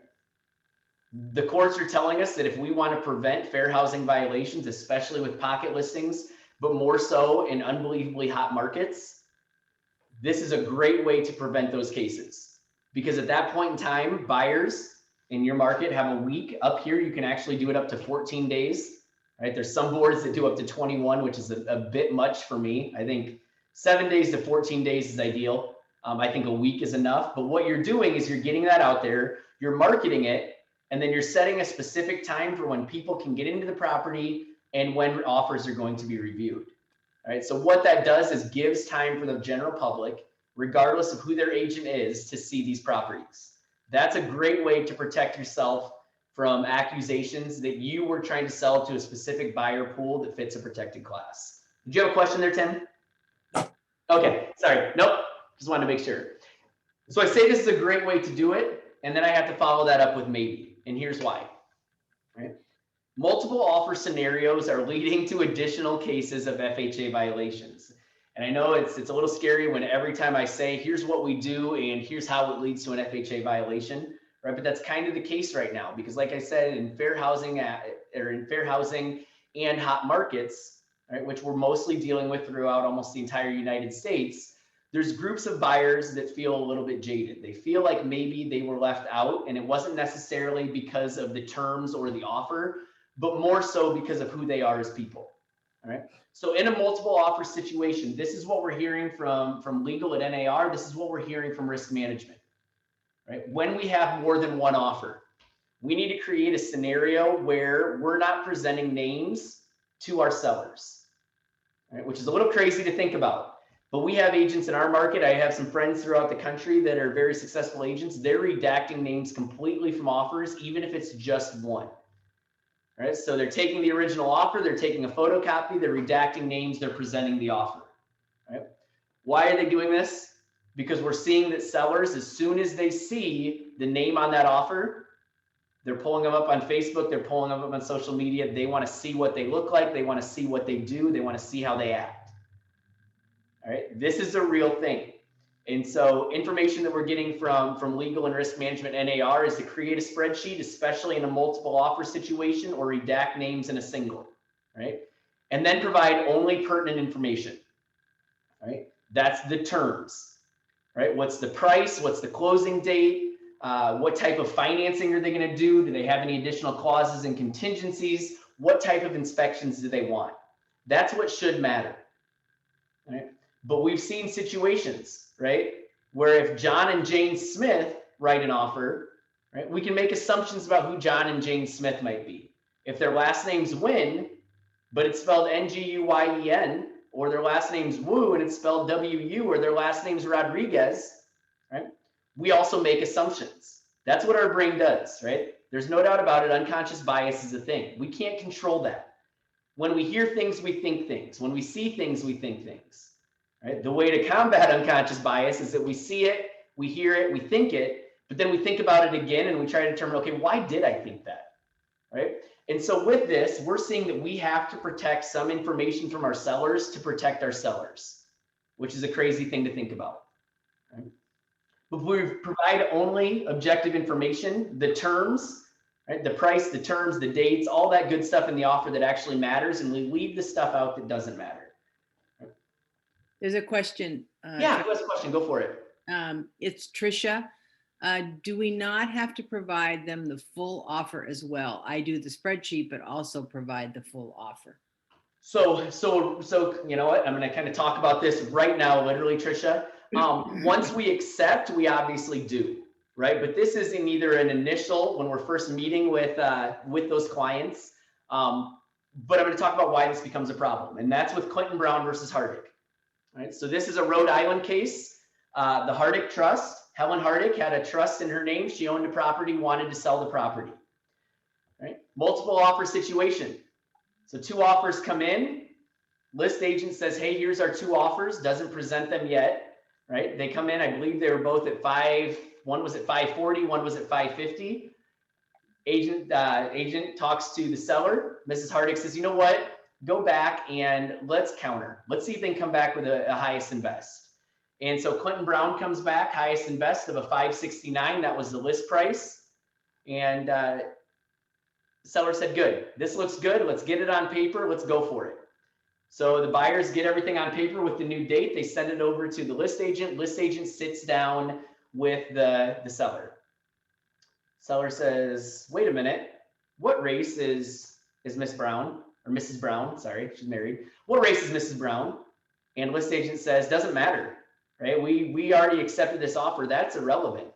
The courts are telling us that if we want to prevent fair housing violations, especially with pocket listings, but more so in unbelievably hot markets, this is a great way to prevent those cases. Because at that point in time, buyers in your market have a week. Up here, you can actually do it up to 14 days, right? There's some boards that do up to 21, which is a bit much for me. I think 7 days to 14 days is ideal. I think a week is enough. But what you're doing is you're getting that out there, you're marketing it, and then you're setting a specific time for when people can get into the property and when offers are going to be reviewed. All right. So what that does is gives time for the general public, regardless of who their agent is, to see these properties. That's a great way to protect yourself from accusations that you were trying to sell to a specific buyer pool that fits a protected class. Did you have a question there, Tim? Okay, sorry. Nope. Just wanted to make sure. So I say this is a great way to do it, and then I have to follow that up with maybe, and here's why. Right? Multiple offer scenarios are leading to additional cases of FHA violations. And I know it's a little scary when every time I say, here's what we do, and here's how it leads to an FHA violation, right? But that's kind of the case right now, because like I said, in fair housing and hot markets, right, which we're mostly dealing with throughout almost the entire United States, there's groups of buyers that feel a little bit jaded. They feel like maybe they were left out, and it wasn't necessarily because of the terms or the offer, but more so because of who they are as people. All right. So in a multiple offer situation, this is what we're hearing from legal at NAR. This is what we're hearing from risk management. Right. When we have more than one offer, we need to create a scenario where we're not presenting names to our sellers, right, which is a little crazy to think about. But we have agents in our market. I have some friends throughout the country that are very successful agents. They're redacting names completely from offers, even if it's just one. Right? So they're taking the original offer, they're taking a photocopy, they're redacting names, they're presenting the offer. Right? Why are they doing this? Because we're seeing that sellers, as soon as they see the name on that offer, they're pulling them up on Facebook, they're pulling them up on social media. They want to see what they look like, they want to see what they do, they want to see how they act. All right, this is a real thing. And so information that we're getting from legal and risk management NAR is to create a spreadsheet, especially in a multiple offer situation, or redact names in a single, right? And then provide only pertinent information, right? That's the terms, right? What's the price? What's the closing date? What type of financing are they going to do? Do they have any additional clauses and contingencies? What type of inspections do they want? That's what should matter, right? But we've seen situations, right, where if John and Jane Smith write an offer, right, we can make assumptions about who John and Jane Smith might be. If their last name's Wynn, but it's spelled Nguyen, or their last name's Wu and it's spelled WU, or their last name's Rodriguez, right, we also make assumptions. That's what our brain does, right? There's no doubt about it. Unconscious bias is a thing. We can't control that. When we hear things, we think things. When we see things, we think things. Right? The way to combat unconscious bias is that we see it, we hear it, we think it, but then we think about it again and we try to determine, okay, why did I think that? Right? And so with this, we're seeing that we have to protect some information from our sellers to protect our sellers, which is a crazy thing to think about. Right? But we provide only objective information, the terms, right? The price, the terms, the dates, all that good stuff in the offer that actually matters, and we leave the stuff out that doesn't matter. There's a question. Yeah, who has a question? Go for it. It's Trisha. Do we not have to provide them the full offer as well? I do the spreadsheet, but also provide the full offer. So you know what? I'm going to kind of talk about this right now, literally, Trisha. Once we accept, we obviously do, right? But this is in either an initial, when we're first meeting with those clients. But I'm going to talk about why this becomes a problem, and that's with Clinton Brown versus Hardick. Right, so this is a Rhode Island case. The Hardick Trust, Helen Hardick had a trust in her name. She owned a property, wanted to sell the property. Right? Multiple offer situation. So two offers come in. List agent says, hey, here's our two offers, doesn't present them yet. Right? They come in, I believe they were both at one was at 540, one was at 550. Agent talks to the seller. Mrs. Hardick says, you know what? Go back and let's counter. Let's see if they can come back with a highest and best. And so Clinton Brown comes back, highest and best of a 569. That was the list price. And the seller said, good, this looks good. Let's get it on paper. Let's go for it. So the buyers get everything on paper with the new date. They send it over to the list agent. List agent sits down with the seller. Seller says, wait a minute, what race is Miss Brown, or Mrs. Brown? Sorry, she's married. What race is Mrs. Brown? And list agent says, doesn't matter, right? We already accepted this offer. That's irrelevant.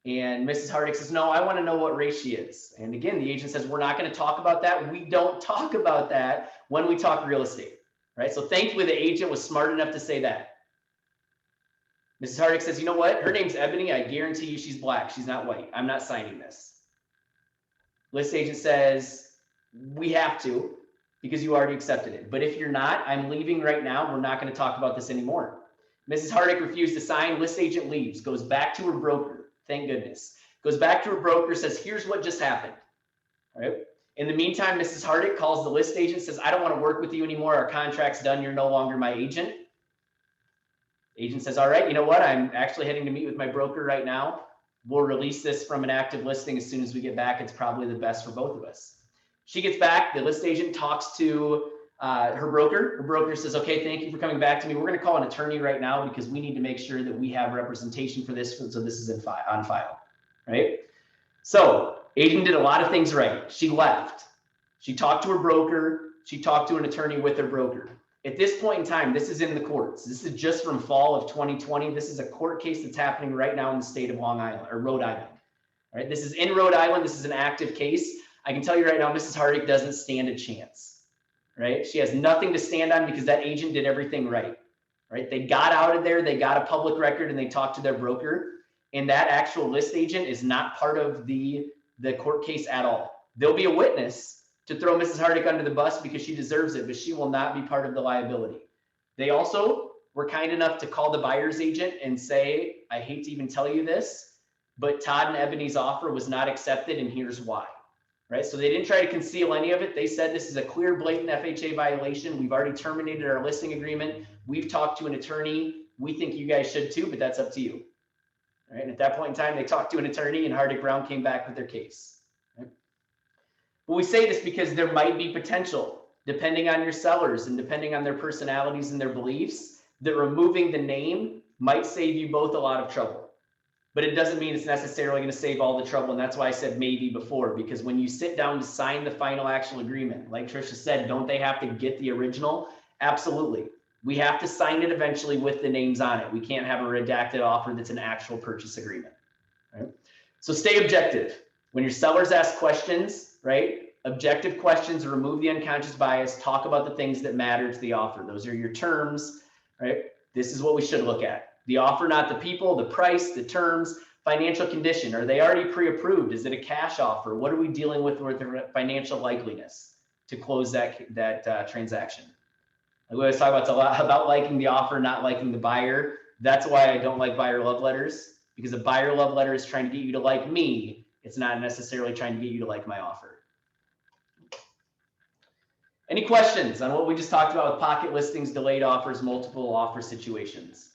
And Mrs. Hardick says, no, I want to know what race she is. And again, the agent says, we're not going to talk about that. We don't talk about that when we talk real estate, right? So thankfully, the agent was smart enough to say that. Mrs. Hardick says, you know what? Her name's Ebony. I guarantee you she's black. She's not white. I'm not signing this. List agent says, we have to because you already accepted it. But if you're not, I'm leaving right now. We're not going to talk about this anymore. Mrs. Hardick refused to sign. List agent leaves, goes back to her broker. Thank goodness. Goes back to her broker, says, here's what just happened. All right. In the meantime, Mrs. Hardick calls the list agent, says, I don't want to work with you anymore. Our contract's done. You're no longer my agent. Agent says, all right, you know what? I'm actually heading to meet with my broker right now. We'll release this from an active listing as soon as we get back. It's probably the best for both of us. She gets back. The list agent talks to her broker. Her broker says, okay, thank you for coming back to me. We're going to call an attorney right now because we need to make sure that we have representation for this. So this is on file, right? So agent did a lot of things right. She left. She talked to her broker. She talked to an attorney with her broker. At this point in time, this is in the courts. This is just from fall of 2020. This is a court case that's happening right now in the state of Long Island or Rhode Island. All right, this is in Rhode Island. This is an active case. I can tell you right now, Mrs. Hardick doesn't stand a chance. Right? She has nothing to stand on because that agent did everything right. Right? They got out of there, they got a public record, and they talked to their broker. And that actual list agent is not part of the court case at all. There'll be a witness to throw Mrs. Hardick under the bus because she deserves it, but she will not be part of the liability. They also were kind enough to call the buyer's agent and say, I hate to even tell you this, but Todd and Ebony's offer was not accepted, and here's why. Right? So they didn't try to conceal any of it. They said this is a clear, blatant FHA violation. We've already terminated our listing agreement. We've talked to an attorney. We think you guys should too, but that's up to you. All right? And at that point in time, they talked to an attorney, and Hardick Brown came back with their case. Right? But we say this because there might be potential, depending on your sellers and depending on their personalities and their beliefs, that removing the name might save you both a lot of trouble. But it doesn't mean it's necessarily going to save all the trouble. And that's why I said maybe before, because when you sit down to sign the final actual agreement, like Trisha said, don't they have to get the original? Absolutely. We have to sign it eventually with the names on it. We can't have a redacted offer that's an actual purchase agreement. Right? So stay objective. When your sellers ask questions, right? Objective questions, remove the unconscious bias, talk about the things that matter to the offer. Those are your terms, right? This is what we should look at. The offer, not the people, the price, the terms, financial condition. Are they already pre-approved? Is it a cash offer? What are we dealing with the financial likeliness to close that transaction? We always talk about liking the offer, not liking the buyer. That's why I don't like buyer love letters, because a buyer love letter is trying to get you to like me. It's not necessarily trying to get you to like my offer. Any questions on what we just talked about with pocket listings, delayed offers, multiple offer situations?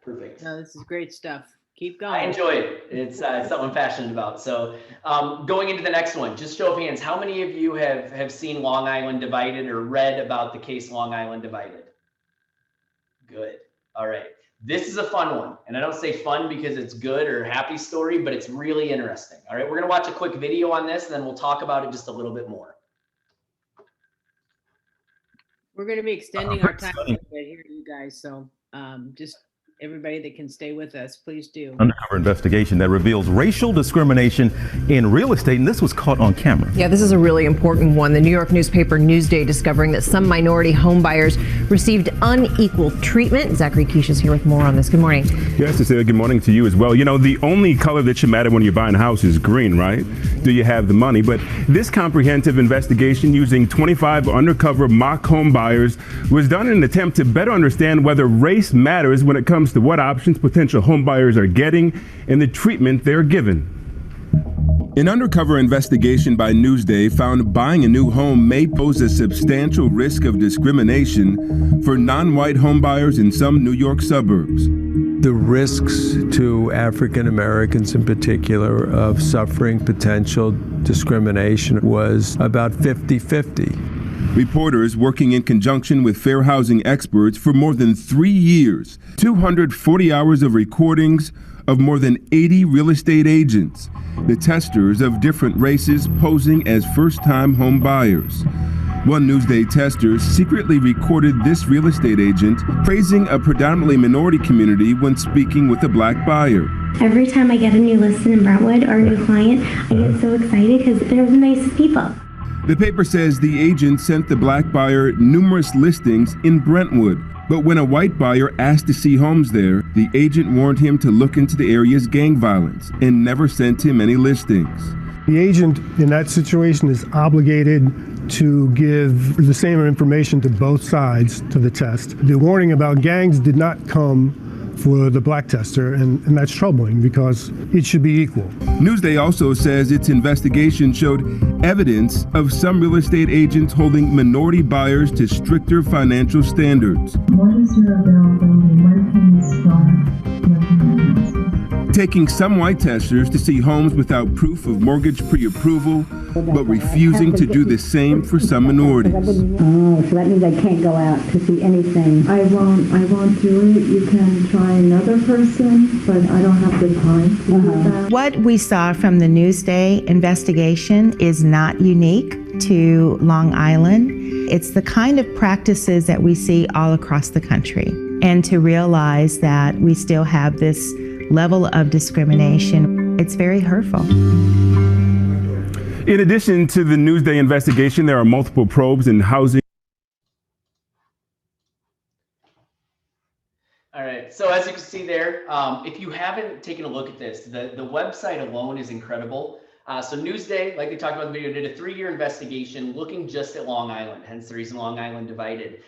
Perfect. No, this is great stuff. Keep going. I enjoy it. It's something I'm passionate about. So going into the next one, just show of hands, how many of you have seen Long Island Divided or read about the case Long Island Divided? Good. All right. This is a fun one. And I don't say fun because it's good or happy story, but it's really interesting. All right. We're going to watch a quick video on this, and then we'll talk about it just a little bit more. We're going to be extending our time a bit here, you guys. So just everybody that can stay with us, please do. Undercover investigation that reveals racial discrimination in real estate, and this was caught on camera. Yeah, this is a really important one. The New York newspaper Newsday discovering that some minority home buyers received unequal treatment. Zachary Keish is here with more on this. Good morning. Yes, Cecilia, good morning to you as well. You know, the only color that should matter when you're buying a house is green, right? Do you have the money? But this comprehensive investigation using 25 undercover mock home buyers was done in an attempt to better understand whether race matters when it comes to what options potential home buyers are getting and the treatment they're given. An undercover investigation by Newsday found buying a new home may pose a substantial risk of discrimination for non-white homebuyers in some New York suburbs. The risks to African Americans in particular of suffering potential discrimination was about 50-50. Reporters working in conjunction with fair housing experts for more than 3 years, 240 hours of recordings of more than 80 real estate agents, the testers of different races posing as first-time home buyers. One Newsday tester secretly recorded this real estate agent praising a predominantly minority community when speaking with a black buyer. Every time I get a new listing in Brentwood or a new client, I get so excited because they're the nicest people. The paper says the agent sent the black buyer numerous listings in Brentwood, but when a white buyer asked to see homes there, the agent warned him to look into the area's gang violence and never sent him any listings. The agent in that situation is obligated to give the same information to both sides to the test. The warning about gangs did not come for the black tester, and that's troubling because it should be equal. Newsday also says its investigation showed evidence of some real estate agents holding minority buyers to stricter financial standards. What is your availability? When can you start looking at houses? Taking some white testers to see homes without proof of mortgage pre-approval, but refusing to do the same for some minorities. Oh, so that means I can't go out to see anything. I won't do it. You can try another person, but I don't have the time to do that. What we saw from the Newsday investigation is not unique to Long Island. It's the kind of practices that we see all across the country. And to realize that we still have this level of discrimination, it's very hurtful. In addition to the Newsday investigation, there are multiple probes in housing. All right, so as you can see there, if you haven't taken a look at this, the website alone is incredible. So Newsday, like we talked about in the video, did a 3-year investigation looking just at Long Island, hence the reason Long Island divided.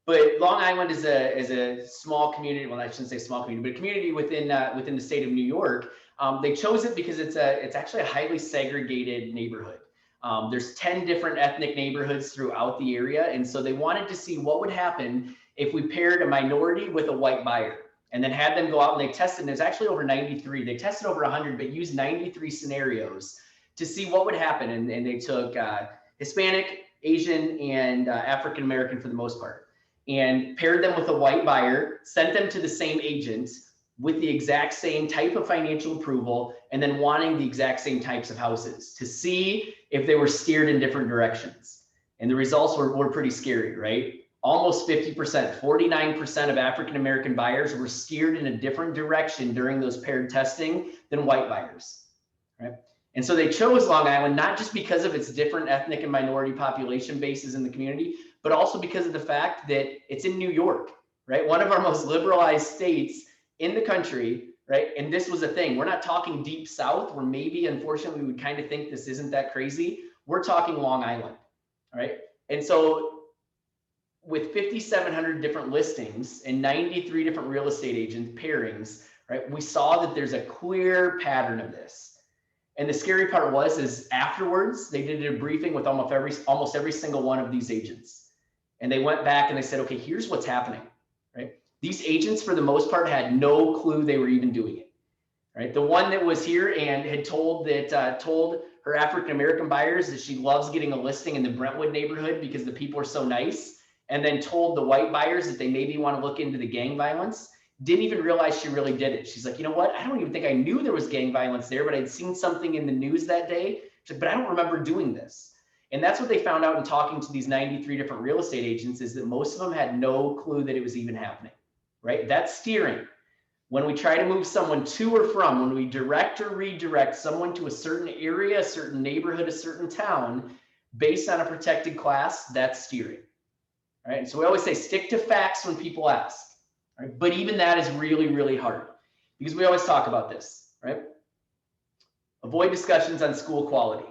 But Long Island is a small community. Well, I shouldn't say small community, but a community within the state of New York. They chose it because it's actually a highly segregated neighborhood. There's 10 different ethnic neighborhoods throughout the area, and so they wanted to see what would happen if we paired a minority with a white buyer, and then had them go out and they tested. And there's actually over 93. They tested over 100, but used 93 scenarios to see what would happen. And they took Hispanic, Asian, and African American for the most part, and paired them with a white buyer, sent them to the same agent with the exact same type of financial approval, and then wanting the exact same types of houses to see if they were steered in different directions. And the results were pretty scary, right? Almost 50%, 49% of African-American buyers were steered in a different direction during those paired testing than white buyers, right? And so they chose Long Island, not just because of its different ethnic and minority population bases in the community, but also because of the fact that it's in New York, right? One of our most liberalized states in the country, right? And this was a thing. We're not talking deep South, where maybe, unfortunately, we would kind of think this isn't that crazy. We're talking Long Island, right? And so with 5,700 different listings and 93 different real estate agent pairings, right? We saw that there's a clear pattern of this. And the scary part is afterwards, they did a briefing with almost every single one of these agents. And they went back and they said, okay, here's what's happening, right? These agents, for the most part, had no clue they were even doing it, right? The one that was here and had told her African-American buyers that she loves getting a listing in the Brentwood neighborhood because the people are so nice, and then told the white buyers that they maybe want to look into the gang violence, didn't even realize she really did it. She's like, you know what? I don't even think I knew there was gang violence there, but I'd seen something in the news that day. She's like, but I don't remember doing this. And that's what they found out in talking to these 93 different real estate agents, is that most of them had no clue that it was even happening, right? That's steering. When we try to move someone to or from, when we direct or redirect someone to a certain area, a certain neighborhood, a certain town, based on a protected class, that's steering, right? And so we always say, stick to facts when people ask. Right? But even that is really, really hard, because we always talk about this, right? Avoid discussions on school quality,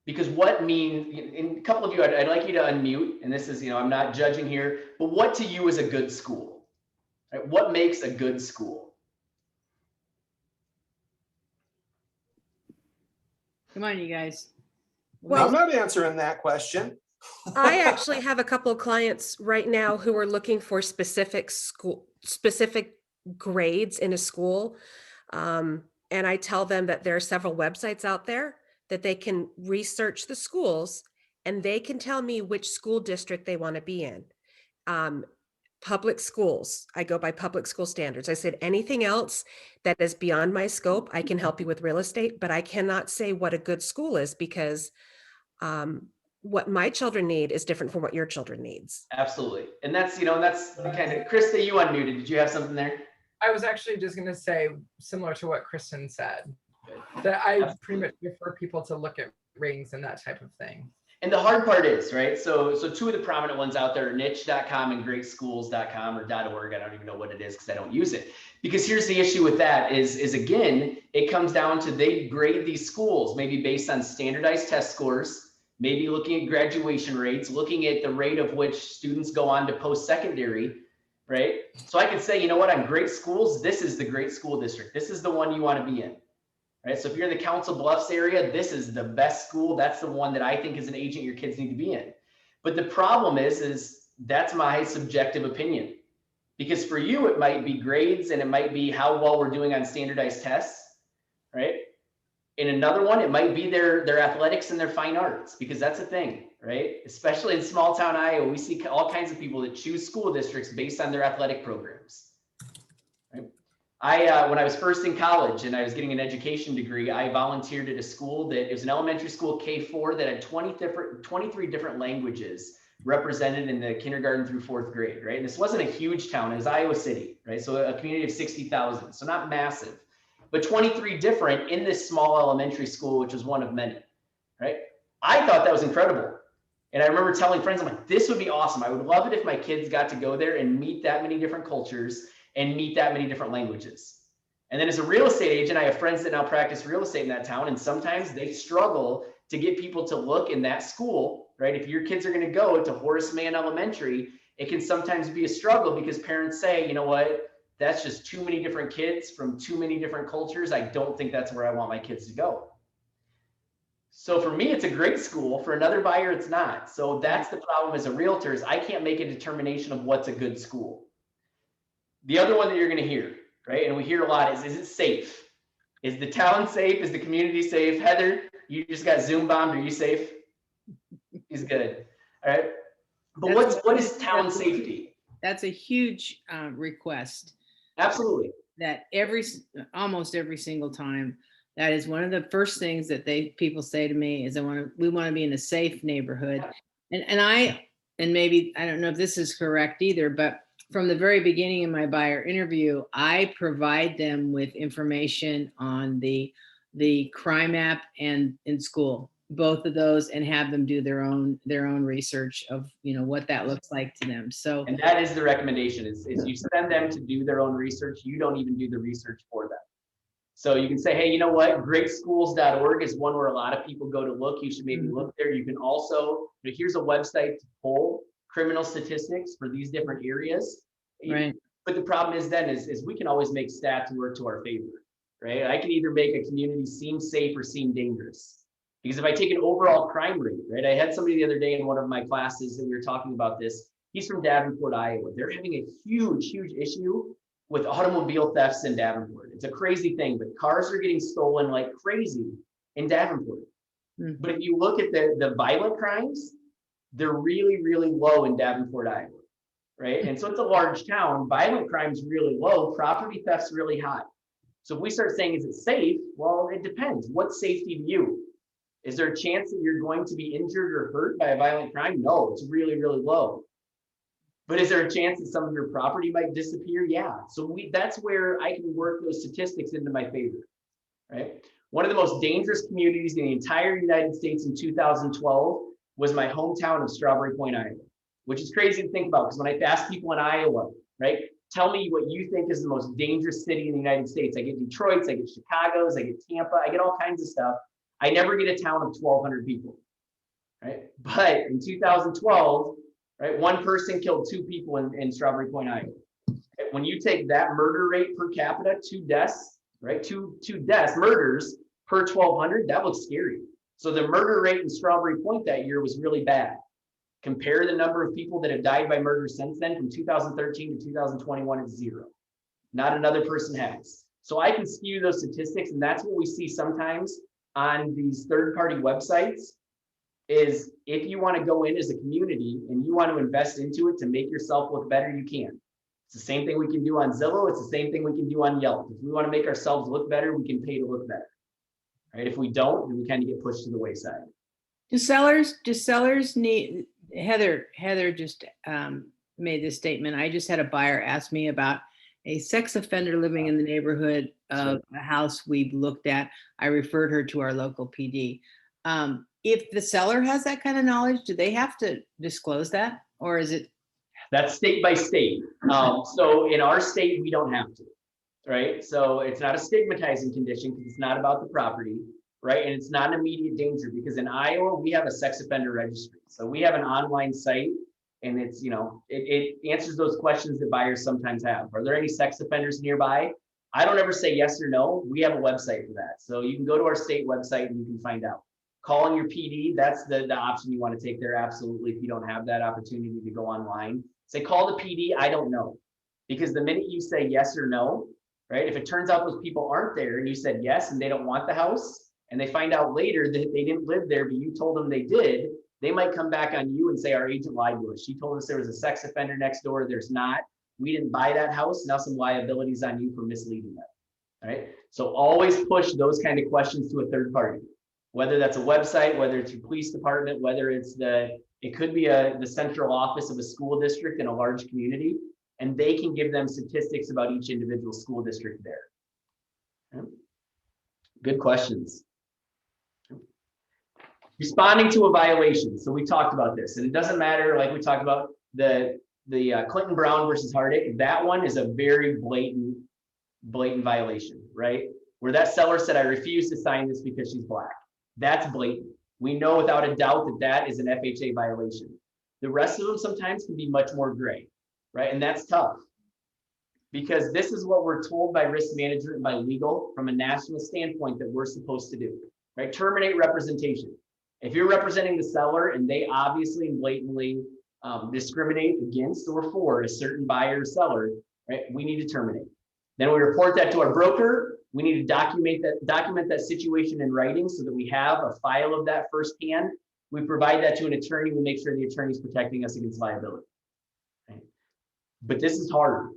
because what means, and a couple of you, I'd like you to unmute, and this is, I'm not judging here, but what to you is a good school, right? What makes a good school? Come on, you guys. I'm not answering that question. I actually have a couple of clients right now who are looking for specific grades in a school. And I tell them that there are several websites out there that they can research the schools and they can tell me which school district they want to be in. Public schools, I go by public school standards. I said anything else that is beyond my scope, I can help you with real estate, but I cannot say what a good school is because what my children need is different from what your children needs. Absolutely. And that's the kind of, Krista, you unmuted. Did you have something there? I was actually just going to say, similar to what Kristen said, that I pretty much prefer people to look at ratings and that type of thing. And the hard part is, right? So two of the prominent ones out there are niche.com and greatschools.com or .org. I don't even know what it is because I don't use it. Because here's the issue with that is again, it comes down to they grade these schools maybe based on standardized test scores, maybe looking at graduation rates, looking at the rate of which students go on to post-secondary, right? So I could say, you know what, on great schools, this is the great school district. This is the one you want to be in, right? So if you're in the Council Bluffs area, this is the best school. That's the one that I think as an agent your kids need to be in. But the problem is that's my subjective opinion. Because for you, it might be grades and it might be how well we're doing on standardized tests, right? In another one, it might be their athletics and their fine arts, because that's a thing, right? Especially in small town Iowa, we see all kinds of people that choose school districts based on their athletic programs. Right? When I was first in college and I was getting an education degree, I volunteered at a school that it was an elementary school K4 that had 23 different languages represented in the kindergarten through 4th grade, right? And this wasn't a huge town, it was Iowa City, right? So a community of 60,000, so not massive. But 23 different in this small elementary school, which was one of many, right? I thought that was incredible. And I remember telling friends, I'm like, this would be awesome. I would love it if my kids got to go there and meet that many different cultures and meet that many different languages. And then as a real estate agent, I have friends that now practice real estate in that town. And sometimes they struggle to get people to look in that school, right? If your kids are going to go to Horace Mann Elementary, it can sometimes be a struggle because parents say, you know what? That's just too many different kids from too many different cultures. I don't think that's where I want my kids to go. So for me, it's a great school. For another buyer, it's not. So that's the problem as a realtor is I can't make a determination of what's a good school. The other one that you're going to hear, right? And we hear a lot is it safe? Is the town safe? Is the community safe? Heather, you just got Zoom bombed. Are you safe? He's good. All right. But what is town safety? That's a huge request. Absolutely. That almost every single time, that is one of the first things that people say to me is we want to be in a safe neighborhood. And maybe, I don't know if this is correct either, but from the very beginning in my buyer interview, I provide them with information on the crime app and in school, both of those, and have them do their own research of what that looks like to them. So, and that is the recommendation is you send them to do their own research. You don't even do the research for them. So you can say, hey, you know what? Greatschools.org is one where a lot of people go to look. You should maybe look there. You can also, here's a website to pull criminal statistics for these different areas. Right. But the problem is then is we can always make stats work to our favor, right? I can either make a community seem safe or seem dangerous. Because if I take an overall crime rate, right? I had somebody the other day in one of my classes and we were talking about this. He's from Davenport, Iowa. They're having a huge issue with automobile thefts in Davenport. It's a crazy thing, but cars are getting stolen like crazy in Davenport. Mm-hmm. But if you look at the violent crimes, they're really, really low in Davenport, Iowa, right? And so it's a large town. Violent crime's really low. Property theft's really high. So if we start saying, is it safe? Well, it depends. What's safety to you? Is there a chance that you're going to be injured or hurt by a violent crime? No, it's really, really low. But is there a chance that some of your property might disappear? Yeah. So that's where I can work those statistics into my favor, right? One of the most dangerous communities in the entire United States in 2012 was my hometown of Strawberry Point, Iowa, which is crazy to think about because when I ask people in Iowa, right, tell me what you think is the most dangerous city in the United States. I get Detroit's, I get Chicago's, I get Tampa, I get all kinds of stuff. I never get a town of 1,200 people, right? But in 2012, right, one person killed 2 people in Strawberry Point, Iowa. When you take that murder rate per capita, 2 deaths, right? Two deaths, murders per 1,200, that looks scary. So the murder rate in Strawberry Point that year was really bad. Compare the number of people that have died by murder since then from 2013 to 2021, it's 0. Not another person has. So I can skew those statistics, and that's what we see sometimes on these third-party websites, is if you want to go in as a community and you want to invest into it to make yourself look better, you can. It's the same thing we can do on Zillow. It's the same thing we can do on Yelp. If we want to make ourselves look better, we can pay to look better. Right? If we don't, then we kind of get pushed to the wayside. Do sellers need, Heather just made this statement. I just had a buyer ask me about a sex offender living in the neighborhood of a house we've looked at. I referred her to our local PD. If the seller has that kind of knowledge, do they have to disclose that, or is it? That's state by state. So in our state, we don't have to, right? So it's not a stigmatizing condition because it's not about the property, right? And it's not an immediate danger because in Iowa, we have a sex offender registry. So we have an online site, and it's, you know, it answers those questions that buyers sometimes have. Are there any sex offenders nearby? I don't ever say yes or no. We have a website for that. So you can go to our state website and you can find out. Calling your PD, that's the option you want to take there. Absolutely. If you don't have that opportunity to go online, say call the PD. I don't know. Because the minute you say yes or no, right? If it turns out those people aren't there and you said yes and they don't want the house and they find out later that they didn't live there, but you told them they did, they might come back on you and say, our agent lied to us. She told us there was a sex offender next door. There's not. We didn't buy that house. Now some liabilities on you for misleading them. All right. So always push those kind of questions to a third party, whether that's a website, whether it's your police department, whether it's it could be the central office of a school district in a large community, and they can give them statistics about each individual school district there. Okay. Good questions. Responding to a violation. So we talked about this, and it doesn't matter, like we talked about the Clinton Brown versus Hardick. That one is a very blatant violation, right? Where that seller said, I refuse to sign this because she's Black. That's blatant. We know without a doubt that that is an FHA violation. The rest of them sometimes can be much more gray, right? And that's tough because this is what we're told by risk management and by legal from a national standpoint that we're supposed to do, right? Terminate representation. If you're representing the seller and they obviously and blatantly discriminate against or for a certain buyer or seller, right? We need to terminate. Then we report that to our broker. We need to document that situation in writing so that we have a file of that firsthand. We provide that to an attorney. We make sure the attorney is protecting us against liability. Right? But this is hard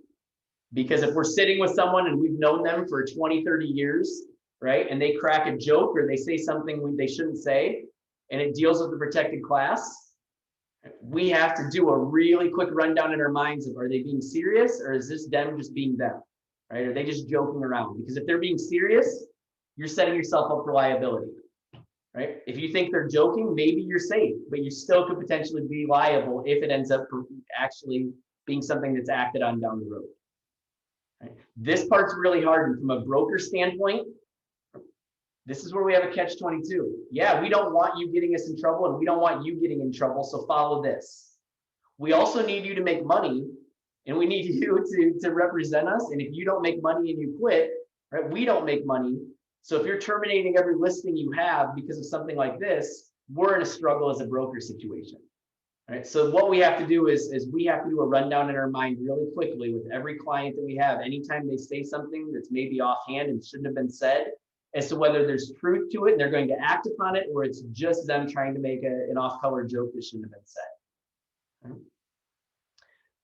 because if we're sitting with someone and we've known them for 20, 30 years, right? And they crack a joke or they say something they shouldn't say, and it deals with the protected class, we have to do a really quick rundown in our minds of, are they being serious or is this them just being them, right? Are they just joking around? Because if they're being serious, you're setting yourself up for liability, right? If you think they're joking, maybe you're safe, but you still could potentially be liable if it ends up actually being something that's acted on down the road. Right? This part's really hard. And from a broker standpoint, this is where we have a catch-22. Yeah, we don't want you getting us in trouble and we don't want you getting in trouble, so follow this. We also need you to make money and we need you to represent us. And if you don't make money and you quit, right, we don't make money. So if you're terminating every listing you have because of something like this, we're in a struggle as a broker situation. Right? So what we have to do is we have to do a rundown in our mind really quickly with every client that we have. Anytime they say something that's maybe offhand and shouldn't have been said, as to whether there's truth to it and they're going to act upon it, or it's just them trying to make an off-color joke that shouldn't have been said. Right?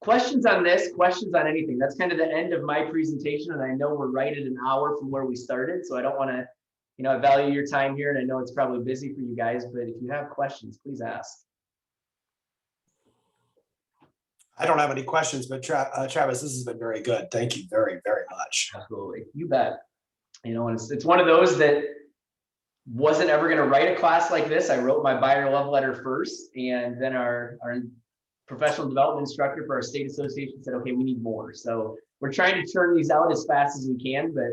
Questions on this, questions on anything. That's kind of the end of my presentation. And I know we're right at an hour from where we started. So I don't want to, I value your time here and I know it's probably busy for you guys, but if you have questions, please ask. I don't have any questions, but Travis, this has been very good. Thank you very, very much. Absolutely. You bet. And it's one of those that wasn't ever going to write a class like this. I wrote my buyer love letter first, and then our professional development instructor for our state association said, okay, we need more. So we're trying to churn these out as fast as we can, but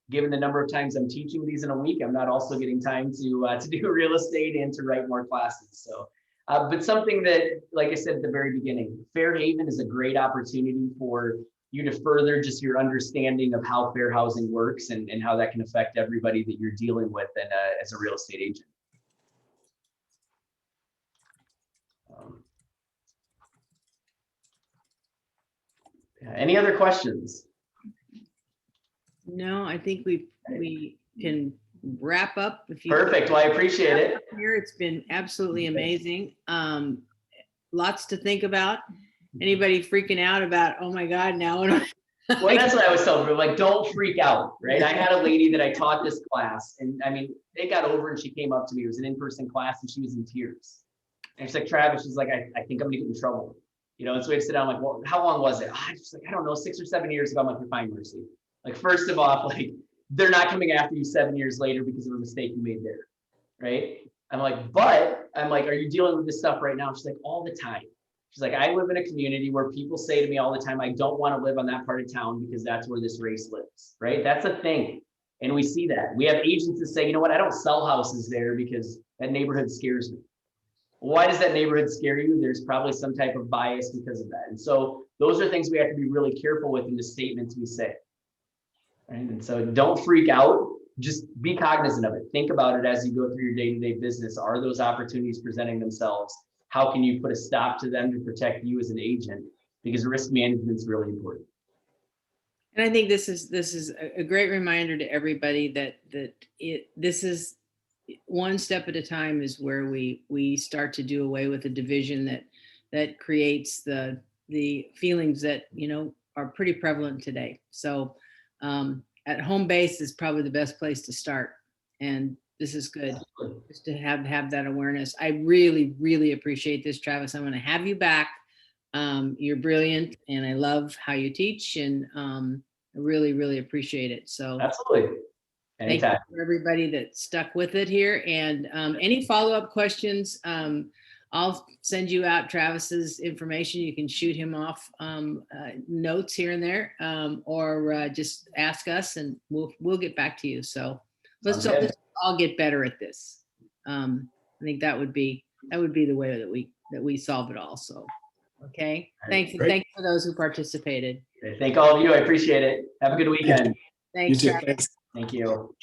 given the number of times I'm teaching these in a week, I'm not also getting time to do real estate and to write more classes. So, but something that, like I said at the very beginning, Fair Haven is a great opportunity for you to further just your understanding of how fair housing works and how that can affect everybody that you're dealing with and as a real estate agent. Any other questions? No, I think we can wrap up. If you Perfect. Well, I appreciate it. Here, it's been absolutely amazing. Lots to think about. Anybody freaking out about, oh my God, now what? Well, that's what I was telling her, like, don't freak out, right? I had a lady that I taught this class, and I mean, it got over and she came up to me. It was an in-person class and she was in tears. And she's like, Travis, she's like, I think I'm gonna get in trouble. You know, and so we had to sit down, like, well, how long was it? She's like, I don't know, 6 or 7 years ago. I'm like, you're fine, Mercy. Like, first of all, like, they're not coming after you 7 years later because of a mistake you made there, right? I'm like, but I'm like, are you dealing with this stuff right now? She's like, all the time. She's like, I live in a community where people say to me all the time, I don't want to live on that part of town because that's where this race lives, right? That's a thing. And we see that. We have agents that say, you know what, I don't sell houses there because that neighborhood scares me. Why does that neighborhood scare you? There's probably some type of bias because of that. And so those are things we have to be really careful with in the statements we say. Right? And so don't freak out. Just be cognizant of it. Think about it as you go through your day-to-day business. Are those opportunities presenting themselves? How can you put a stop to them to protect you as an agent? Because risk management is really important. And I think this is a great reminder to everybody that this is one step at a time is where we start to do away with the division that creates the feelings that, you know, are pretty prevalent today. So at home base is probably the best place to start. And this is good just to have that awareness. I really, really appreciate this, Travis. I'm going to have you back. You're brilliant and I love how you teach and I really, really appreciate it. So absolutely. Anytime. Thank you for everybody that stuck with it here. And any follow-up questions, I'll send you out Travis's information. You can shoot him off notes here and there, or just ask us and we'll get back to you. So let's all get better at this. I think that would be the way that we solve it all. So, okay. Thanks. Thank you for those who participated. Thank all of you. I appreciate it. Have a good weekend. Thanks. You too. Thank you.